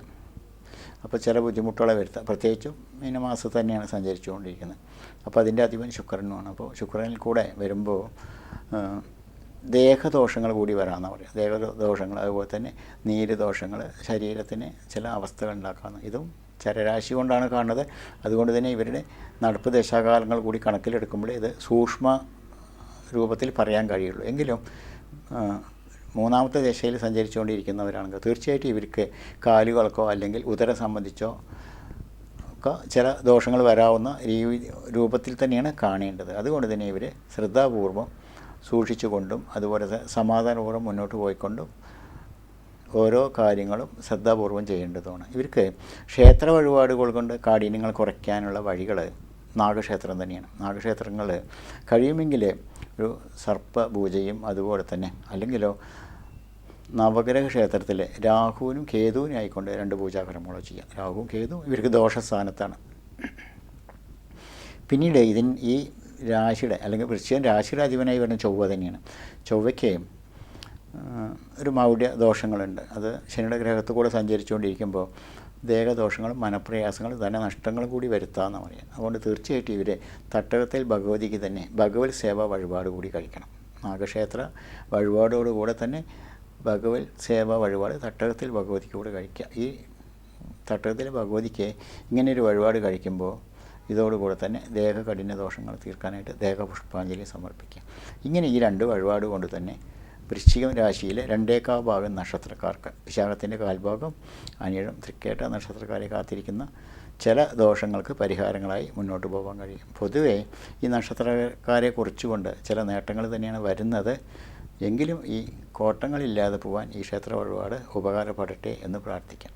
അപ്പോൾ ചില ബുദ്ധിമുട്ടുകളെ വരുത്താം. പ്രത്യേകിച്ചും മീനമാസത്തിൽ തന്നെയാണ് സഞ്ചരിച്ചുകൊണ്ടിരിക്കുന്നത്. അപ്പോൾ അതിൻ്റെ അധിപൻ ശുക്രനുമാണ്. അപ്പോൾ ശുക്രനിൽ കൂടെ വരുമ്പോൾ ദേഹദോഷങ്ങൾ കൂടി വരാമെന്ന് പറയും. ദേഹദോഷങ്ങൾ അതുപോലെ തന്നെ നീര് ദോഷങ്ങൾ, ശരീരത്തിന് ചില അവസ്ഥകൾ ഉണ്ടാക്കാമെന്ന്. ഇതും ചരരാശി കൊണ്ടാണ് കാണുന്നത്. അതുകൊണ്ട് തന്നെ ഇവരുടെ നടപ്പ് ദശാകാലങ്ങൾ കൂടി കണക്കിലെടുക്കുമ്പോൾ ഇത് സൂക്ഷ്മ രൂപത്തിൽ പറയാൻ കഴിയുള്ളൂ. എങ്കിലും മൂന്നാമത്തെ ദശയിൽ സഞ്ചരിച്ചുകൊണ്ടിരിക്കുന്നവരാണെങ്കിൽ തീർച്ചയായിട്ടും ഇവർക്ക് കാലുകൾക്കോ അല്ലെങ്കിൽ ഉദരം സംബന്ധിച്ചോ ഒക്കെ ചില ദോഷങ്ങൾ വരാവുന്ന രൂപത്തിൽ തന്നെയാണ് കാണേണ്ടത്. അതുകൊണ്ട് തന്നെ ഇവർ ശ്രദ്ധാപൂർവം സൂക്ഷിച്ചുകൊണ്ടും അതുപോലെ സമാധാനപൂർവ്വം മുന്നോട്ട് പോയിക്കൊണ്ടും ഓരോ കാര്യങ്ങളും ശ്രദ്ധാപൂർവം ചെയ്യേണ്ടതാണ്. ഇവർക്ക് ക്ഷേത്ര വഴിപാടുകൾ കൊണ്ട് കാഠിന്യങ്ങൾ കുറയ്ക്കാനുള്ള വഴികൾ നാഗക്ഷേത്രം തന്നെയാണ്. നാഗക്ഷേത്രങ്ങൾ കഴിയുമെങ്കിൽ ഒരു സർപ്പപൂജയും അതുപോലെ തന്നെ അല്ലെങ്കിലോ നവഗ്രഹ ക്ഷേത്രത്തിൽ രാഹുവിനും കേതുവിനും ആയിക്കൊണ്ട് 2 പൂജാകർമ്മങ്ങളോ ചെയ്യാം. രാഹുവും കേതുവും ഇവർക്ക് ദോഷസ്ഥാനത്താണ്. പിന്നീട് ഈ രാശിയുടെ അല്ലെങ്കിൽ വൃശ്ചികൻ രാശിയുടെ അധിപനായി വരുന്ന ചൊവ്വ തന്നെയാണ്. ചൊവ്വയ്ക്ക് ഒരു മൗഢ്യ ദോഷങ്ങളുണ്ട്. അത് ശനിയുടെ ഗ്രഹത്തിൽ കൂടെ സഞ്ചരിച്ചുകൊണ്ടിരിക്കുമ്പോൾ ദേഹദോഷങ്ങളും മനപ്രയാസങ്ങളും ധനനഷ്ടങ്ങളും കൂടി വരുത്താമെന്ന് പറയാം. അതുകൊണ്ട് തീർച്ചയായിട്ടും ഇവർ തട്ടകത്തിൽ ഭഗവതിക്ക് തന്നെ ഭഗവത് സേവ വഴിപാട് കൂടി കഴിക്കണം. നാഗക്ഷേത്ര വഴിപാടോടുകൂടെ തന്നെ ഭഗവത് സേവ വഴിപാട് തട്ടകത്തിൽ ഭഗവതിക്ക് കൂടെ കഴിക്കുക. ഈ തട്ടകത്തിലെ ഭഗവതിക്ക് ഇങ്ങനെയൊരു വഴിപാട് കഴിക്കുമ്പോൾ ഇതോടുകൂടെ തന്നെ ദേഹകഠിന ദോഷങ്ങൾ തീർക്കാനായിട്ട് ദേഹപുഷ്പാഞ്ജലി സമർപ്പിക്കുക. ഇങ്ങനെ ഈ 2 വഴിപാട് കൊണ്ട് തന്നെ വൃശ്ചികം രാശിയിലെ 2/4 ഭാഗം നക്ഷത്രക്കാർക്ക്, വിശാഖത്തിൻ്റെ കാൽഭാഗം, അനിഴം, തൃക്കേട്ട നക്ഷത്രക്കാരെ കാത്തിരിക്കുന്ന ചില ദോഷങ്ങൾക്ക് പരിഹാരങ്ങളായി മുന്നോട്ട് പോകാൻ കഴിയും. പൊതുവേ ഈ നക്ഷത്രക്കാരെ കുറിച്ചുകൊണ്ട് ചില നേട്ടങ്ങൾ തന്നെയാണ് വരുന്നത്. എങ്കിലും ഈ കോട്ടങ്ങളില്ലാതെ പോകാൻ ഈ ക്ഷേത്ര വഴിപാട് ഉപകാരപ്പെടട്ടെ എന്ന് പ്രാർത്ഥിക്കാം.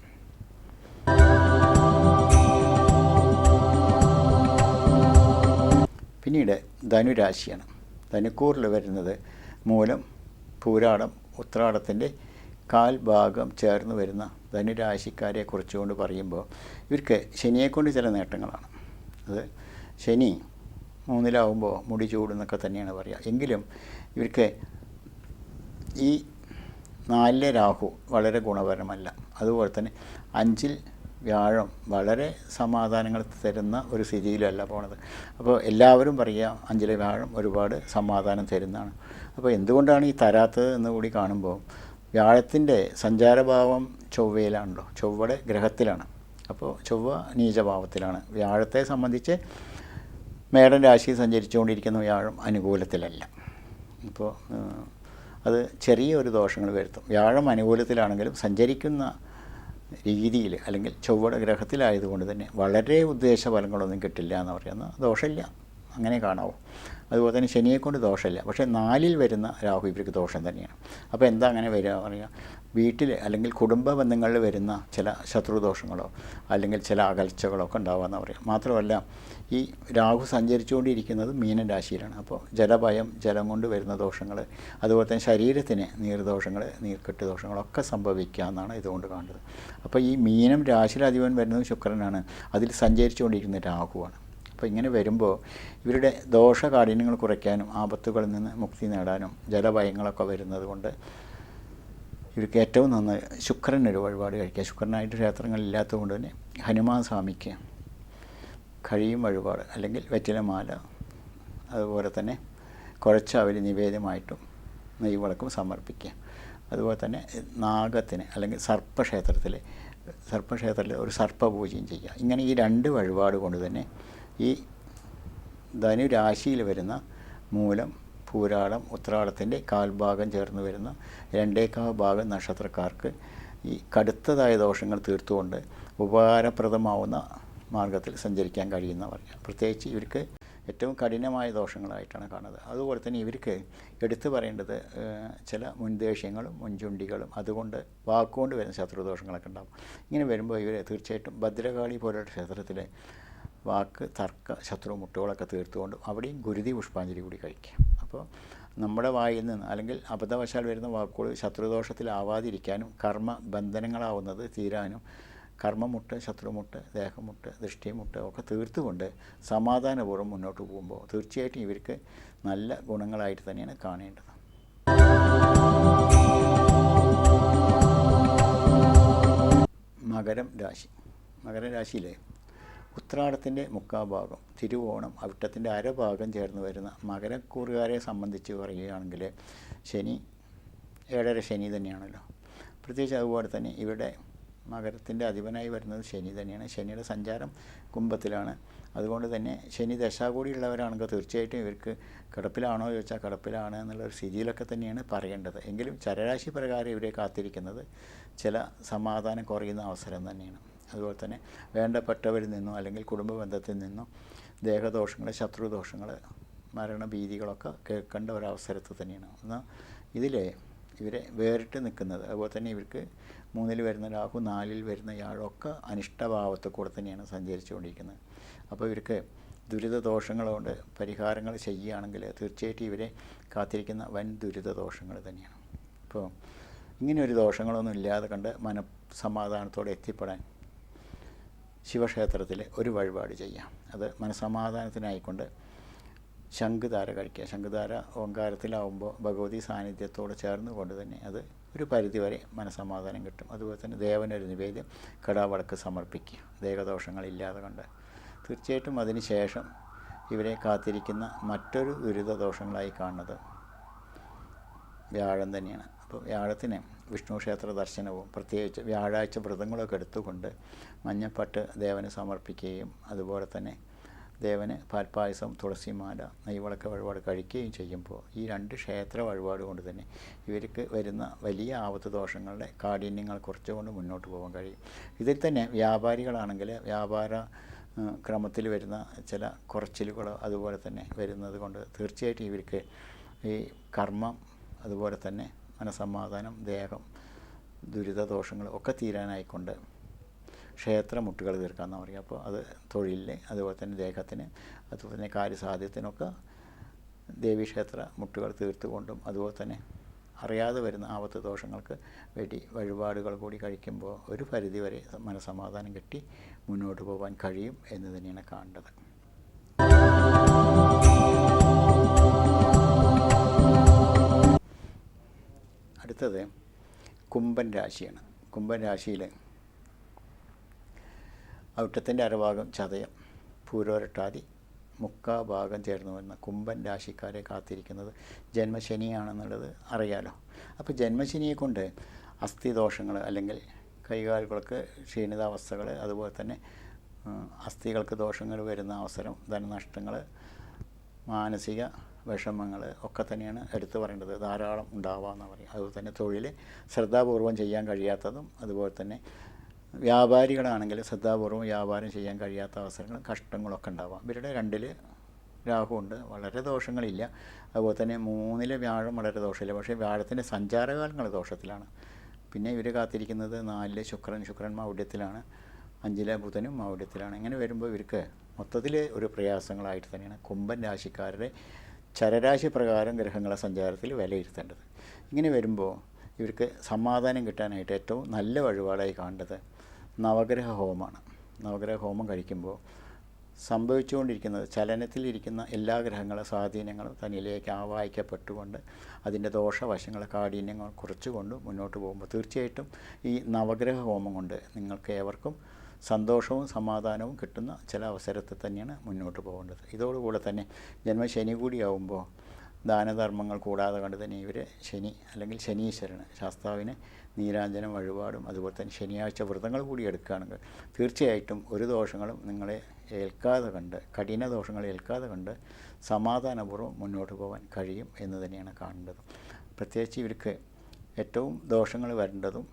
പിന്നീട് ധനുരാശിയാണ്. ധനുക്കൂറിൽ വരുന്നത് മൂലം, പൂരാടം, ഉത്രാടത്തിൻ്റെ കാൽഭാഗം ചേർന്ന് വരുന്ന ധനുരാശിക്കാരെ കുറിച്ചുകൊണ്ട് പറയുമ്പോൾ ഇവർക്ക് ശനിയെക്കൊണ്ട് ചില നേട്ടങ്ങളാണ്. അത് ശനി 3-ലാവുമ്പോൾ മുടി ചൂടെന്നൊക്കെ തന്നെയാണ് പറയുക. എങ്കിലും ഇവർക്ക് ഈ 4-ലെ രാഹു വളരെ ഗുണപരമല്ല. അതുപോലെ തന്നെ 5-ൽ വ്യാഴം വളരെ സമാധാനങ്ങൾ തരുന്ന ഒരു സ്ഥിതിയിലല്ല പോണത്. അപ്പോൾ എല്ലാവരും പറയുക 5-ലെ വ്യാഴം ഒരുപാട് സമാധാനം തരുന്നതാണ്. അപ്പോൾ എന്തുകൊണ്ടാണ് ഈ തരാത്തത് എന്ന് കൂടി കാണുമ്പോൾ വ്യാഴത്തിൻ്റെ സഞ്ചാരഭാവം ചൊവ്വയിലാണല്ലോ, ചൊവ്വയുടെ ഗ്രഹത്തിലാണ്. അപ്പോൾ ചൊവ്വ നീചഭാവത്തിലാണ്. വ്യാഴത്തെ സംബന്ധിച്ച് മേടൻ രാശിയിൽ സഞ്ചരിച്ചുകൊണ്ടിരിക്കുന്ന വ്യാഴം അനുകൂലത്തിലല്ല. അപ്പോൾ അത് ചെറിയൊരു ദോഷങ്ങൾ വരുത്തും. വ്യാഴം അനുകൂലത്തിലാണെങ്കിലും സഞ്ചരിക്കുന്ന രീതിയിൽ അല്ലെങ്കിൽ ചൊവ്വയുടെ ഗ്രഹത്തിലായതുകൊണ്ട് തന്നെ വളരെ ഉദ്ദേശഫലങ്ങളൊന്നും കിട്ടില്ല എന്ന് പറയുന്ന ദോഷമില്ല, അങ്ങനെ കാണാവൂ. അതുപോലെ തന്നെ ശനിയെക്കൊണ്ട് ദോഷമില്ല. പക്ഷേ 4-ൽ വരുന്ന രാഹു ഇവർക്ക് ദോഷം തന്നെയാണ്. അപ്പോൾ എന്താ അങ്ങനെ വരിക പറയുക, വീട്ടിൽ അല്ലെങ്കിൽ കുടുംബ ബന്ധങ്ങളിൽ വരുന്ന ചില ശത്രുദോഷങ്ങളോ അല്ലെങ്കിൽ ചില അകൽച്ചകളോ ഒക്കെ ഉണ്ടാവുകയെന്ന് പറയാം. മാത്രമല്ല ഈ രാഹു സഞ്ചരിച്ചുകൊണ്ടിരിക്കുന്നത് മീനൻ രാശിയിലാണ്. അപ്പോൾ ജലഭയം, ജലം കൊണ്ട് വരുന്ന ദോഷങ്ങൾ, അതുപോലെ തന്നെ ശരീരത്തിന് നീർദോഷങ്ങൾ, നീർക്കെട്ട് ദോഷങ്ങളൊക്കെ സംഭവിക്കാമെന്നാണ് ഇതുകൊണ്ട് കാണുന്നത്. അപ്പോൾ ഈ മീനം രാശിയിലധിപൻ വരുന്നത് ശുക്രനാണ്, അതിൽ സഞ്ചരിച്ചുകൊണ്ടിരിക്കുന്ന രാഹുവാണ്. അപ്പോൾ ഇങ്ങനെ വരുമ്പോൾ ഇവരുടെ ദോഷകാഠിന്യങ്ങൾ കുറയ്ക്കാനും ആപത്തുകളിൽ നിന്ന് മുക്തി നേടാനും ജലഭയങ്ങളൊക്കെ വരുന്നത് കൊണ്ട് ഇവർക്ക് ഏറ്റവും നന്നായി ശുക്രനൊരു വഴിപാട് കഴിക്കുക. ശുക്രനായിട്ട് ക്ഷേത്രങ്ങളില്ലാത്തത് കൊണ്ട് തന്നെ ഹനുമാൻ സ്വാമിക്ക് കഴിയും വഴിപാട് അല്ലെങ്കിൽ വെറ്റിലമാല, അതുപോലെ തന്നെ കുഴച്ചാവലി നിവേദ്യമായിട്ടും നെയ്വിളക്കും സമർപ്പിക്കുക. അതുപോലെ തന്നെ നാഗത്തിന് അല്ലെങ്കിൽ സർപ്പക്ഷേത്രത്തിൽ ഒരു സർപ്പപൂജയും ചെയ്യുക. ഇങ്ങനെ ഈ 2 വഴിപാട് കൊണ്ട് തന്നെ ഈ ധനുരാശിയിൽ വരുന്ന മൂലം, പൂരാടം, ഉത്രാടത്തിൻ്റെ കാൽഭാഗം ചേർന്ന് വരുന്ന 2/4 ഭാഗം നക്ഷത്രക്കാർക്ക് ഈ കടുത്തതായ ദോഷങ്ങൾ തീർത്തുകൊണ്ട് ഉപകാരപ്രദമാവുന്ന മാർഗത്തിൽ സഞ്ചരിക്കാൻ കഴിയുന്ന പറയാം. പ്രത്യേകിച്ച് ഇവർക്ക് ഏറ്റവും കഠിനമായ ദോഷങ്ങളായിട്ടാണ് കാണുന്നത്. അതുപോലെ തന്നെ ഇവർക്ക് എടുത്തു പറയേണ്ടത് ചില മുൻദേഷ്യങ്ങളും മുൻചുണ്ടികളും അതുകൊണ്ട് വാക്കുകൊണ്ട് വരുന്ന ശത്രുദോഷങ്ങളൊക്കെ ഉണ്ടാകും. ഇങ്ങനെ വരുമ്പോൾ ഇവർ തീർച്ചയായിട്ടും ഭദ്രകാളി പോലുള്ള ക്ഷേത്രത്തിൽ വാക്ക്, തർക്ക, ശത്രു മുട്ടുകളൊക്കെ തീർത്തുകൊണ്ടും അവിടെയും ഗുരുതി പുഷ്പാഞ്ജലി കൂടി കഴിക്കുക. അപ്പോൾ നമ്മുടെ വായിൽ നിന്ന് അല്ലെങ്കിൽ അബദ്ധവശാൽ വരുന്ന വാക്കുകൾ ശത്രുദോഷത്തിലാവാതിരിക്കാനും കർമ്മ ബന്ധനങ്ങളാവുന്നത് തീരാനും കർമ്മമുട്ട്, ശത്രുമുട്ട്, ദേഹമുട്ട്, ദൃഷ്ടിമുട്ട് ഒക്കെ തീർത്തുകൊണ്ട് സമാധാനപൂർവ്വം മുന്നോട്ട് പോകുമ്പോൾ തീർച്ചയായിട്ടും ഇവർക്ക് നല്ല ഗുണങ്ങളായിട്ട് തന്നെയാണ് കാണേണ്ടത്. മകരം രാശിയിലെ ഉത്രാടത്തിൻ്റെ 3/4 ഭാഗം, തിരുവോണം, അവിട്ടത്തിൻ്റെ അരഭാഗം ചേർന്ന് വരുന്ന മകരക്കൂറുകാരെ സംബന്ധിച്ച് പറയുകയാണെങ്കിൽ ശനി 7.5 ശനി തന്നെയാണല്ലോ. പ്രത്യേകിച്ച് അതുപോലെ തന്നെ ഇവിടെ മകരത്തിൻ്റെ അധിപനായി വരുന്നത് ശനി തന്നെയാണ്. ശനിയുടെ സഞ്ചാരം കുംഭത്തിലാണ്. അതുകൊണ്ട് തന്നെ ശനി ദശാകൂടിയുള്ളവരാണെങ്കിൽ തീർച്ചയായിട്ടും ഇവർക്ക് കിടപ്പിലാണോ ചോദിച്ചാൽ കിടപ്പിലാണ് എന്നുള്ളൊരു സ്ഥിതിയിലൊക്കെ തന്നെയാണ് പറയേണ്ടത്. എങ്കിലും ചരരാശി പ്രകാരം ഇവരെ കാത്തിരിക്കുന്നത് ചില സമാധാനം കുറയുന്ന അവസരം തന്നെയാണ്. അതുപോലെ തന്നെ വേണ്ടപ്പെട്ടവരിൽ നിന്നോ അല്ലെങ്കിൽ കുടുംബ ബന്ധത്തിൽ നിന്നോ ദേഹദോഷങ്ങൾ, ശത്രുദോഷങ്ങൾ, മരണഭീതികളൊക്കെ കേൾക്കേണ്ട ഒരവസരത്തിൽ തന്നെയാണ്. എന്നാൽ ഇതിൽ ഇവരെ വേറിട്ട് നിൽക്കുന്നത്, അതുപോലെ തന്നെ ഇവർക്ക് 3-ൽ വരുന്ന രാഹു, 4-ൽ വരുന്ന വ്യാഴമൊക്കെ അനിഷ്ടഭാവത്തിൽ കൂടെ തന്നെയാണ് സഞ്ചരിച്ചുകൊണ്ടിരിക്കുന്നത്. അപ്പോൾ ഇവർക്ക് ദുരിതദോഷങ്ങളുകൊണ്ട് പരിഹാരങ്ങൾ ചെയ്യുകയാണെങ്കിൽ തീർച്ചയായിട്ടും ഇവരെ കാത്തിരിക്കുന്ന വൻ ദുരിതദോഷങ്ങൾ തന്നെയാണ്. അപ്പോൾ ഇങ്ങനെയൊരു ദോഷങ്ങളൊന്നും ഇല്ലാതെ കണ്ട് മനസ്സമാധാനത്തോടെ എത്തിപ്പെടാൻ ശിവക്ഷേത്രത്തിൽ ഒരു വഴിപാട് ചെയ്യാം. അത് മനസ്സമാധാനത്തിനായിക്കൊണ്ട് ശംഖുധാര കഴിക്കുക. ശംഖുധാര ഓങ്കാരത്തിലാവുമ്പോൾ ഭഗവതി സാന്നിധ്യത്തോട് ചേർന്ന് കൊണ്ട് തന്നെ അത് ഒരു പരിധിവരെ മനസ്സമാധാനം കിട്ടും. അതുപോലെ തന്നെ ദേവനൊരു നിവേദ്യം കടാവടക്ക് സമർപ്പിക്കുക, ദേഹദോഷങ്ങളില്ലാതെ കണ്ട്. തീർച്ചയായിട്ടും അതിന് ശേഷം ഇവരെ കാത്തിരിക്കുന്ന മറ്റൊരു ദുരിതദോഷങ്ങളായി കാണുന്നത് വ്യാഴം തന്നെയാണ്. അപ്പോൾ വ്യാഴത്തിന് വിഷ്ണു ക്ഷേത്ര ദർശനവും പ്രത്യേകിച്ച് വ്യാഴാഴ്ച വ്രതങ്ങളൊക്കെ എടുത്തുകൊണ്ട് മഞ്ഞപ്പട്ട് ദേവന് സമർപ്പിക്കുകയും അതുപോലെ തന്നെ ദേവന് പാൽപ്പായസം, തുളസിമാല, നെയ്വിളക്ക് വഴിപാട് കഴിക്കുകയും ചെയ്യുമ്പോൾ ഈ 2 ക്ഷേത്ര വഴിപാട് കൊണ്ട് തന്നെ ഇവർക്ക് വരുന്ന വലിയ ആപത്ത് ദോഷങ്ങളുടെ കാഠിന്യങ്ങൾ കുറച്ചുകൊണ്ട് മുന്നോട്ട് പോകാൻ കഴിയും. ഇതിൽ തന്നെ വ്യാപാരികളാണെങ്കിൽ വ്യാപാര ക്രമത്തിൽ വരുന്ന ചില കുറച്ചിലുകൾ അതുപോലെ തന്നെ വരുന്നത് കൊണ്ട് തീർച്ചയായിട്ടും ഇവർക്ക് ഈ കർമ്മം, അതുപോലെ തന്നെ മനസ്സമാധാനം, ദേഹം, ദുരിതദോഷങ്ങൾ ഒക്കെ തീരാനായിക്കൊണ്ട് ക്ഷേത്രമുട്ടുകൾ തീർക്കാമെന്ന് പറയുക. അപ്പോൾ അത് തൊഴിലിന്, അതുപോലെ തന്നെ ദേഹത്തിന്, അതുപോലെ തന്നെ കാര്യസാധ്യത്തിനൊക്കെ ദേവീക്ഷേത്ര മുട്ടുകൾ തീർത്തുകൊണ്ടും അതുപോലെ തന്നെ അറിയാതെ വരുന്ന ആപത്ത് ദോഷങ്ങൾക്ക് വേണ്ടി വഴിപാടുകൾ കൂടി കഴിക്കുമ്പോൾ ഒരു പരിധിവരെ മനസ്സമാധാനം കിട്ടി മുന്നോട്ട് പോകാൻ കഴിയും എന്ന് തന്നെയാണ് കാണേണ്ടത്. അടുത്തത് കുംഭൻ രാശിയാണ്. കുംഭൻ രാശിയിൽ ഔട്ടത്തിൻ്റെ അരഭാഗം ചതയം, പൂരോരട്ടാതി, മുക്കാ ഭാഗം ചേർന്ന് വരുന്ന കുംഭൻ രാശിക്കാരെ കാത്തിരിക്കുന്നത് ജന്മശനിയാണെന്നുള്ളത് അറിയാലോ. അപ്പോൾ ജന്മശനിയെ കൊണ്ട് അസ്ഥിദോഷങ്ങൾ അല്ലെങ്കിൽ കൈകാലുകൾക്ക് ക്ഷീണിതാവസ്ഥകൾ, അതുപോലെ തന്നെ അസ്ഥികൾക്ക് ദോഷങ്ങൾ വരുന്ന അവസരം, ധനനഷ്ടങ്ങൾ, മാനസിക വിഷമങ്ങൾ ഒക്കെ തന്നെയാണ് എടുത്തു പറയേണ്ടത്. ധാരാളം ഉണ്ടാവാമെന്ന് പറയും. അതുപോലെ തന്നെ തൊഴിൽ ശ്രദ്ധാപൂർവം ചെയ്യാൻ കഴിയാത്തതും, അതുപോലെ തന്നെ വ്യാപാരികളാണെങ്കിൽ ശ്രദ്ധാപൂർവം വ്യാപാരം ചെയ്യാൻ കഴിയാത്ത അവസരങ്ങളും കഷ്ടങ്ങളൊക്കെ ഉണ്ടാവാം. ഇവരുടെ 2-ൽ രാഹുണ്ട്, വളരെ ദോഷങ്ങളില്ല. അതുപോലെ തന്നെ 3-ലെ വ്യാഴം വളരെ ദോഷമില്ല. പക്ഷേ വ്യാഴത്തിൻ്റെ സഞ്ചാരകാലങ്ങൾ ദോഷത്തിലാണ്. പിന്നെ ഇവർ കാത്തിരിക്കുന്നത് 4-ലെ ശുക്രൻ മൗഢ്യത്തിലാണ്, 5-ലെ ബുധനും മൗഢ്യത്തിലാണ്. ഇങ്ങനെ വരുമ്പോൾ ഇവർക്ക് മൊത്തത്തിൽ ഒരു പ്രയാസങ്ങളായിട്ട് തന്നെയാണ് കുംഭൻ രാശിക്കാരുടെ ചരരാശി പ്രകാരം ഗ്രഹങ്ങളെ സഞ്ചാരത്തിൽ വിലയിരുത്തേണ്ടത്. ഇങ്ങനെ വരുമ്പോൾ ഇവർക്ക് സമാധാനം കിട്ടാനായിട്ട് ഏറ്റവും നല്ല വഴിപാടായി കാണേണ്ടത് നവഗ്രഹ ഹോമമാണ്. നവഗ്രഹ ഹോമം കഴിക്കുമ്പോൾ സംഭവിച്ചുകൊണ്ടിരിക്കുന്നത് ചലനത്തിലിരിക്കുന്ന എല്ലാ ഗ്രഹങ്ങളെ സ്വാധീനങ്ങളും തന്നിലേക്ക് ആവാഹിക്കപ്പെട്ടുകൊണ്ട് അതിൻ്റെ ദോഷവശങ്ങളെ കാഠിന്യങ്ങൾ കുറച്ചുകൊണ്ട് മുന്നോട്ട് പോകുമ്പോൾ തീർച്ചയായിട്ടും ഈ നവഗ്രഹ ഹോമം കൊണ്ട് നിങ്ങൾക്ക് ഏവർക്കും സന്തോഷവും സമാധാനവും കിട്ടുന്ന ചില അവസരത്തിൽ തന്നെയാണ് മുന്നോട്ട് പോകേണ്ടത്. ഇതോടുകൂടെ തന്നെ ജന്മശനി കൂടിയാവുമ്പോൾ ദാനധർമ്മങ്ങൾ കൂടാതെ കണ്ട് തന്നെ ഇവർ ശനി അല്ലെങ്കിൽ ശനീശ്വരന് ശാസ്താവിന് നീരാഞ്ജനം വഴിപാടും അതുപോലെ തന്നെ ശനിയാഴ്ച വ്രതങ്ങൾ കൂടി എടുക്കുകയാണെങ്കിൽ തീർച്ചയായിട്ടും ഒരു ദോഷങ്ങളും നിങ്ങളെ ഏൽക്കാതെ കണ്ട്, കഠിന ദോഷങ്ങൾ ഏൽക്കാതെ കണ്ട് സമാധാനപൂർവ്വം മുന്നോട്ട് പോകാൻ കഴിയും എന്ന് തന്നെയാണ് കാണേണ്ടത്. പ്രത്യേകിച്ച് ഇവർക്ക് ഏറ്റവും ദോഷങ്ങൾ വരേണ്ടതും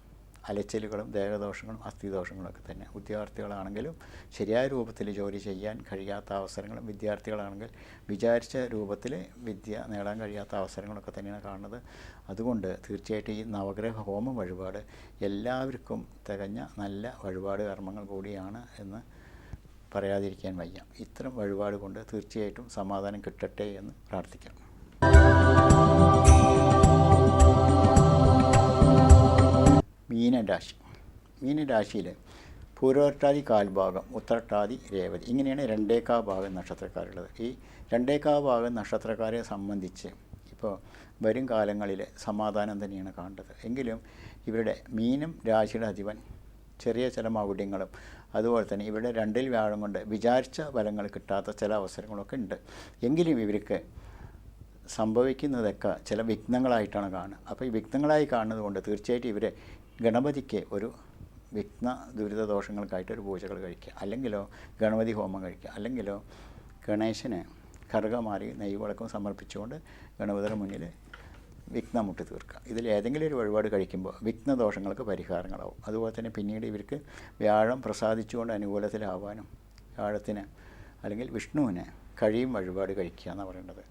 അലച്ചിലുകളും ദേഹദോഷങ്ങളും അസ്ഥിദോഷങ്ങളൊക്കെ തന്നെ. വിദ്യാർത്ഥികളാണെങ്കിലും ശരിയായ രൂപത്തിൽ ജോലി ചെയ്യാൻ കഴിയാത്ത അവസരങ്ങളും, വിദ്യാർത്ഥികളാണെങ്കിൽ വിചാരിച്ച രൂപത്തിൽ വിദ്യ നേടാൻ കഴിയാത്ത അവസരങ്ങളൊക്കെ തന്നെയാണ് കാണുന്നത്. അതുകൊണ്ട് തീർച്ചയായിട്ടും ഈ നവഗ്രഹ ഹോമം വഴിപാട് എല്ലാവർക്കും തികഞ്ഞ നല്ല വഴിപാട് കർമ്മങ്ങൾ കൂടിയാണ് എന്ന് പറയാതിരിക്കാൻ വയ്യ. ഇത്തരം വഴിപാട് കൊണ്ട് തീർച്ചയായിട്ടും സമാധാനം കിട്ടട്ടെ എന്ന് പ്രാർത്ഥിക്കാം. മീനരാശിയിൽ പൂരോരട്ടാതി കാൽഭാഗം, ഉത്രട്ടാതി, രേവതി, ഇങ്ങനെയാണ് 2 ഭാഗം നക്ഷത്രക്കാരുള്ളത്. ഈ 2 ഭാഗം നക്ഷത്രക്കാരെ സംബന്ധിച്ച് ഇപ്പോൾ വരും കാലങ്ങളിൽ സമാധാനം തന്നെയാണ് കാണേണ്ടത്. എങ്കിലും ഇവരുടെ മീനം രാശിയുടെ അധിപൻ ചെറിയ ചില മൗഢ്യങ്ങളും അതുപോലെ തന്നെ ഇവരുടെ 2-ൽ വ്യാഴം കൊണ്ട് വിചാരിച്ച ഫലങ്ങൾ കിട്ടാത്ത ചില അവസരങ്ങളൊക്കെ ഉണ്ട്. എങ്കിലും ഇവർക്ക് സംഭവിക്കുന്നതൊക്കെ ചില വിഘ്നങ്ങളായിട്ടാണ് കാണുക. അപ്പോൾ ഈ വിഘ്നങ്ങളായി കാണുന്നത് കൊണ്ട് തീർച്ചയായിട്ടും ഇവരെ ഗണപതിക്ക് ഒരു വിഘ്ന ദുരിതദോഷങ്ങൾക്കായിട്ടൊരു പൂജകൾ കഴിക്കുക, അല്ലെങ്കിലോ ഗണപതി ഹോമം കഴിക്കുക, അല്ലെങ്കിലോ ഗണേശന് കറുകമാറി നെയ്വിളക്കം സമർപ്പിച്ചുകൊണ്ട് ഗണപതിയുടെ മുന്നിൽ വിഘ്നം മുട്ടി തീർക്കുക. ഇതിൽ ഏതെങ്കിലും ഒരു വഴിപാട് കഴിക്കുമ്പോൾ വിഘ്നദോഷങ്ങൾക്ക് പരിഹാരങ്ങളാവും. അതുപോലെ തന്നെ പിന്നീട് ഇവർക്ക് വ്യാഴം പ്രസാദിച്ചുകൊണ്ട് അനുകൂലത്തിലാവാനും വ്യാഴത്തിന് അല്ലെങ്കിൽ വിഷ്ണുവിന് കഴിയും വഴിപാട് കഴിക്കുക എന്നാണ് പറയേണ്ടത്.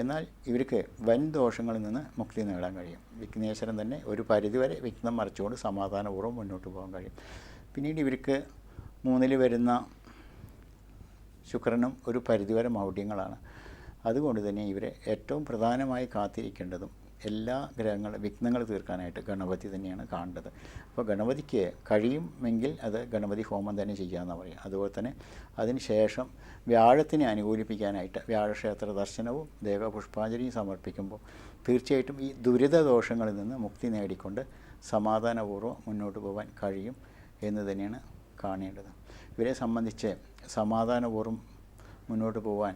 എന്നാൽ ഇവർക്ക് വൻ ദോഷങ്ങളിൽ നിന്ന് മുക്തി നേടാൻ കഴിയും. വിഘ്നേശ്വരൻ തന്നെ ഒരു പരിധിവരെ വിഘ്നം മറിച്ചുകൊണ്ട് സമാധാനപൂർവ്വം മുന്നോട്ട് പോകാൻ കഴിയും. പിന്നീട് ഇവർക്ക് 3-ൽ വരുന്ന ശുക്രനും ഒരു പരിധിവരെ മൗഢ്യങ്ങളാണ്. അതുകൊണ്ട് തന്നെ ഇവരെ ഏറ്റവും പ്രധാനമായി കാത്തിരിക്കേണ്ടതും എല്ലാ ഗ്രഹങ്ങളും വിഘ്നങ്ങൾ തീർക്കാനായിട്ട് ഗണപതി തന്നെയാണ് കാണേണ്ടത്. അപ്പോൾ ഗണപതിക്ക് കഴിയുമെങ്കിൽ അത് ഗണപതി ഹോമം തന്നെ ചെയ്യാമെന്ന് പറയും. അതുപോലെ തന്നെ അതിന് ശേഷം വ്യാഴത്തിനെ അനുകൂലിപ്പിക്കാനായിട്ട് വ്യാഴക്ഷേത്ര ദർശനവും ദേവപുഷ്പാഞ്ജലിയും സമർപ്പിക്കുമ്പോൾ തീർച്ചയായിട്ടും ഈ ദുരിതദോഷങ്ങളിൽ നിന്ന് മുക്തി നേടിക്കൊണ്ട് സമാധാനപൂർവ്വം മുന്നോട്ട് പോകാൻ കഴിയും എന്ന് തന്നെയാണ് കാണേണ്ടത്. ഇവരെ സംബന്ധിച്ച് സമാധാനപൂർവ്വം മുന്നോട്ട് പോകാൻ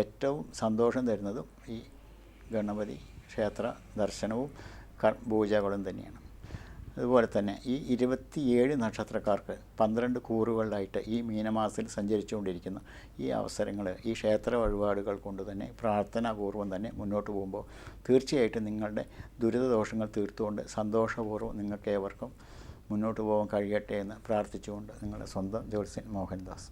ഏറ്റവും സന്തോഷം തരുന്നതും ഈ ഗണപതി ക്ഷേത്ര ദർശനവും പൂജകളും തന്നെയാണ്. അതുപോലെ തന്നെ ഈ 27 നക്ഷത്രക്കാർക്ക് 12 കൂറുകളിലായിട്ട് ഈ മീനമാസത്തിൽ സഞ്ചരിച്ചുകൊണ്ടിരിക്കുന്ന ഈ അവസരങ്ങൾ ഈ ക്ഷേത്ര വഴിപാടുകൾ കൊണ്ട് തന്നെ പ്രാർത്ഥനാപൂർവ്വം തന്നെ മുന്നോട്ട് പോകുമ്പോൾ തീർച്ചയായിട്ടും നിങ്ങളുടെ ദുരിതദോഷങ്ങൾ തീർത്തുകൊണ്ട് സന്തോഷപൂർവ്വം നിങ്ങൾക്ക് ഏവർക്കും മുന്നോട്ട് പോകാൻ കഴിയട്ടെ എന്ന് പ്രാർത്ഥിച്ചുകൊണ്ട് നിങ്ങളുടെ സ്വന്തം ജ്യോത്സ്യൻ മോഹൻദാസ്.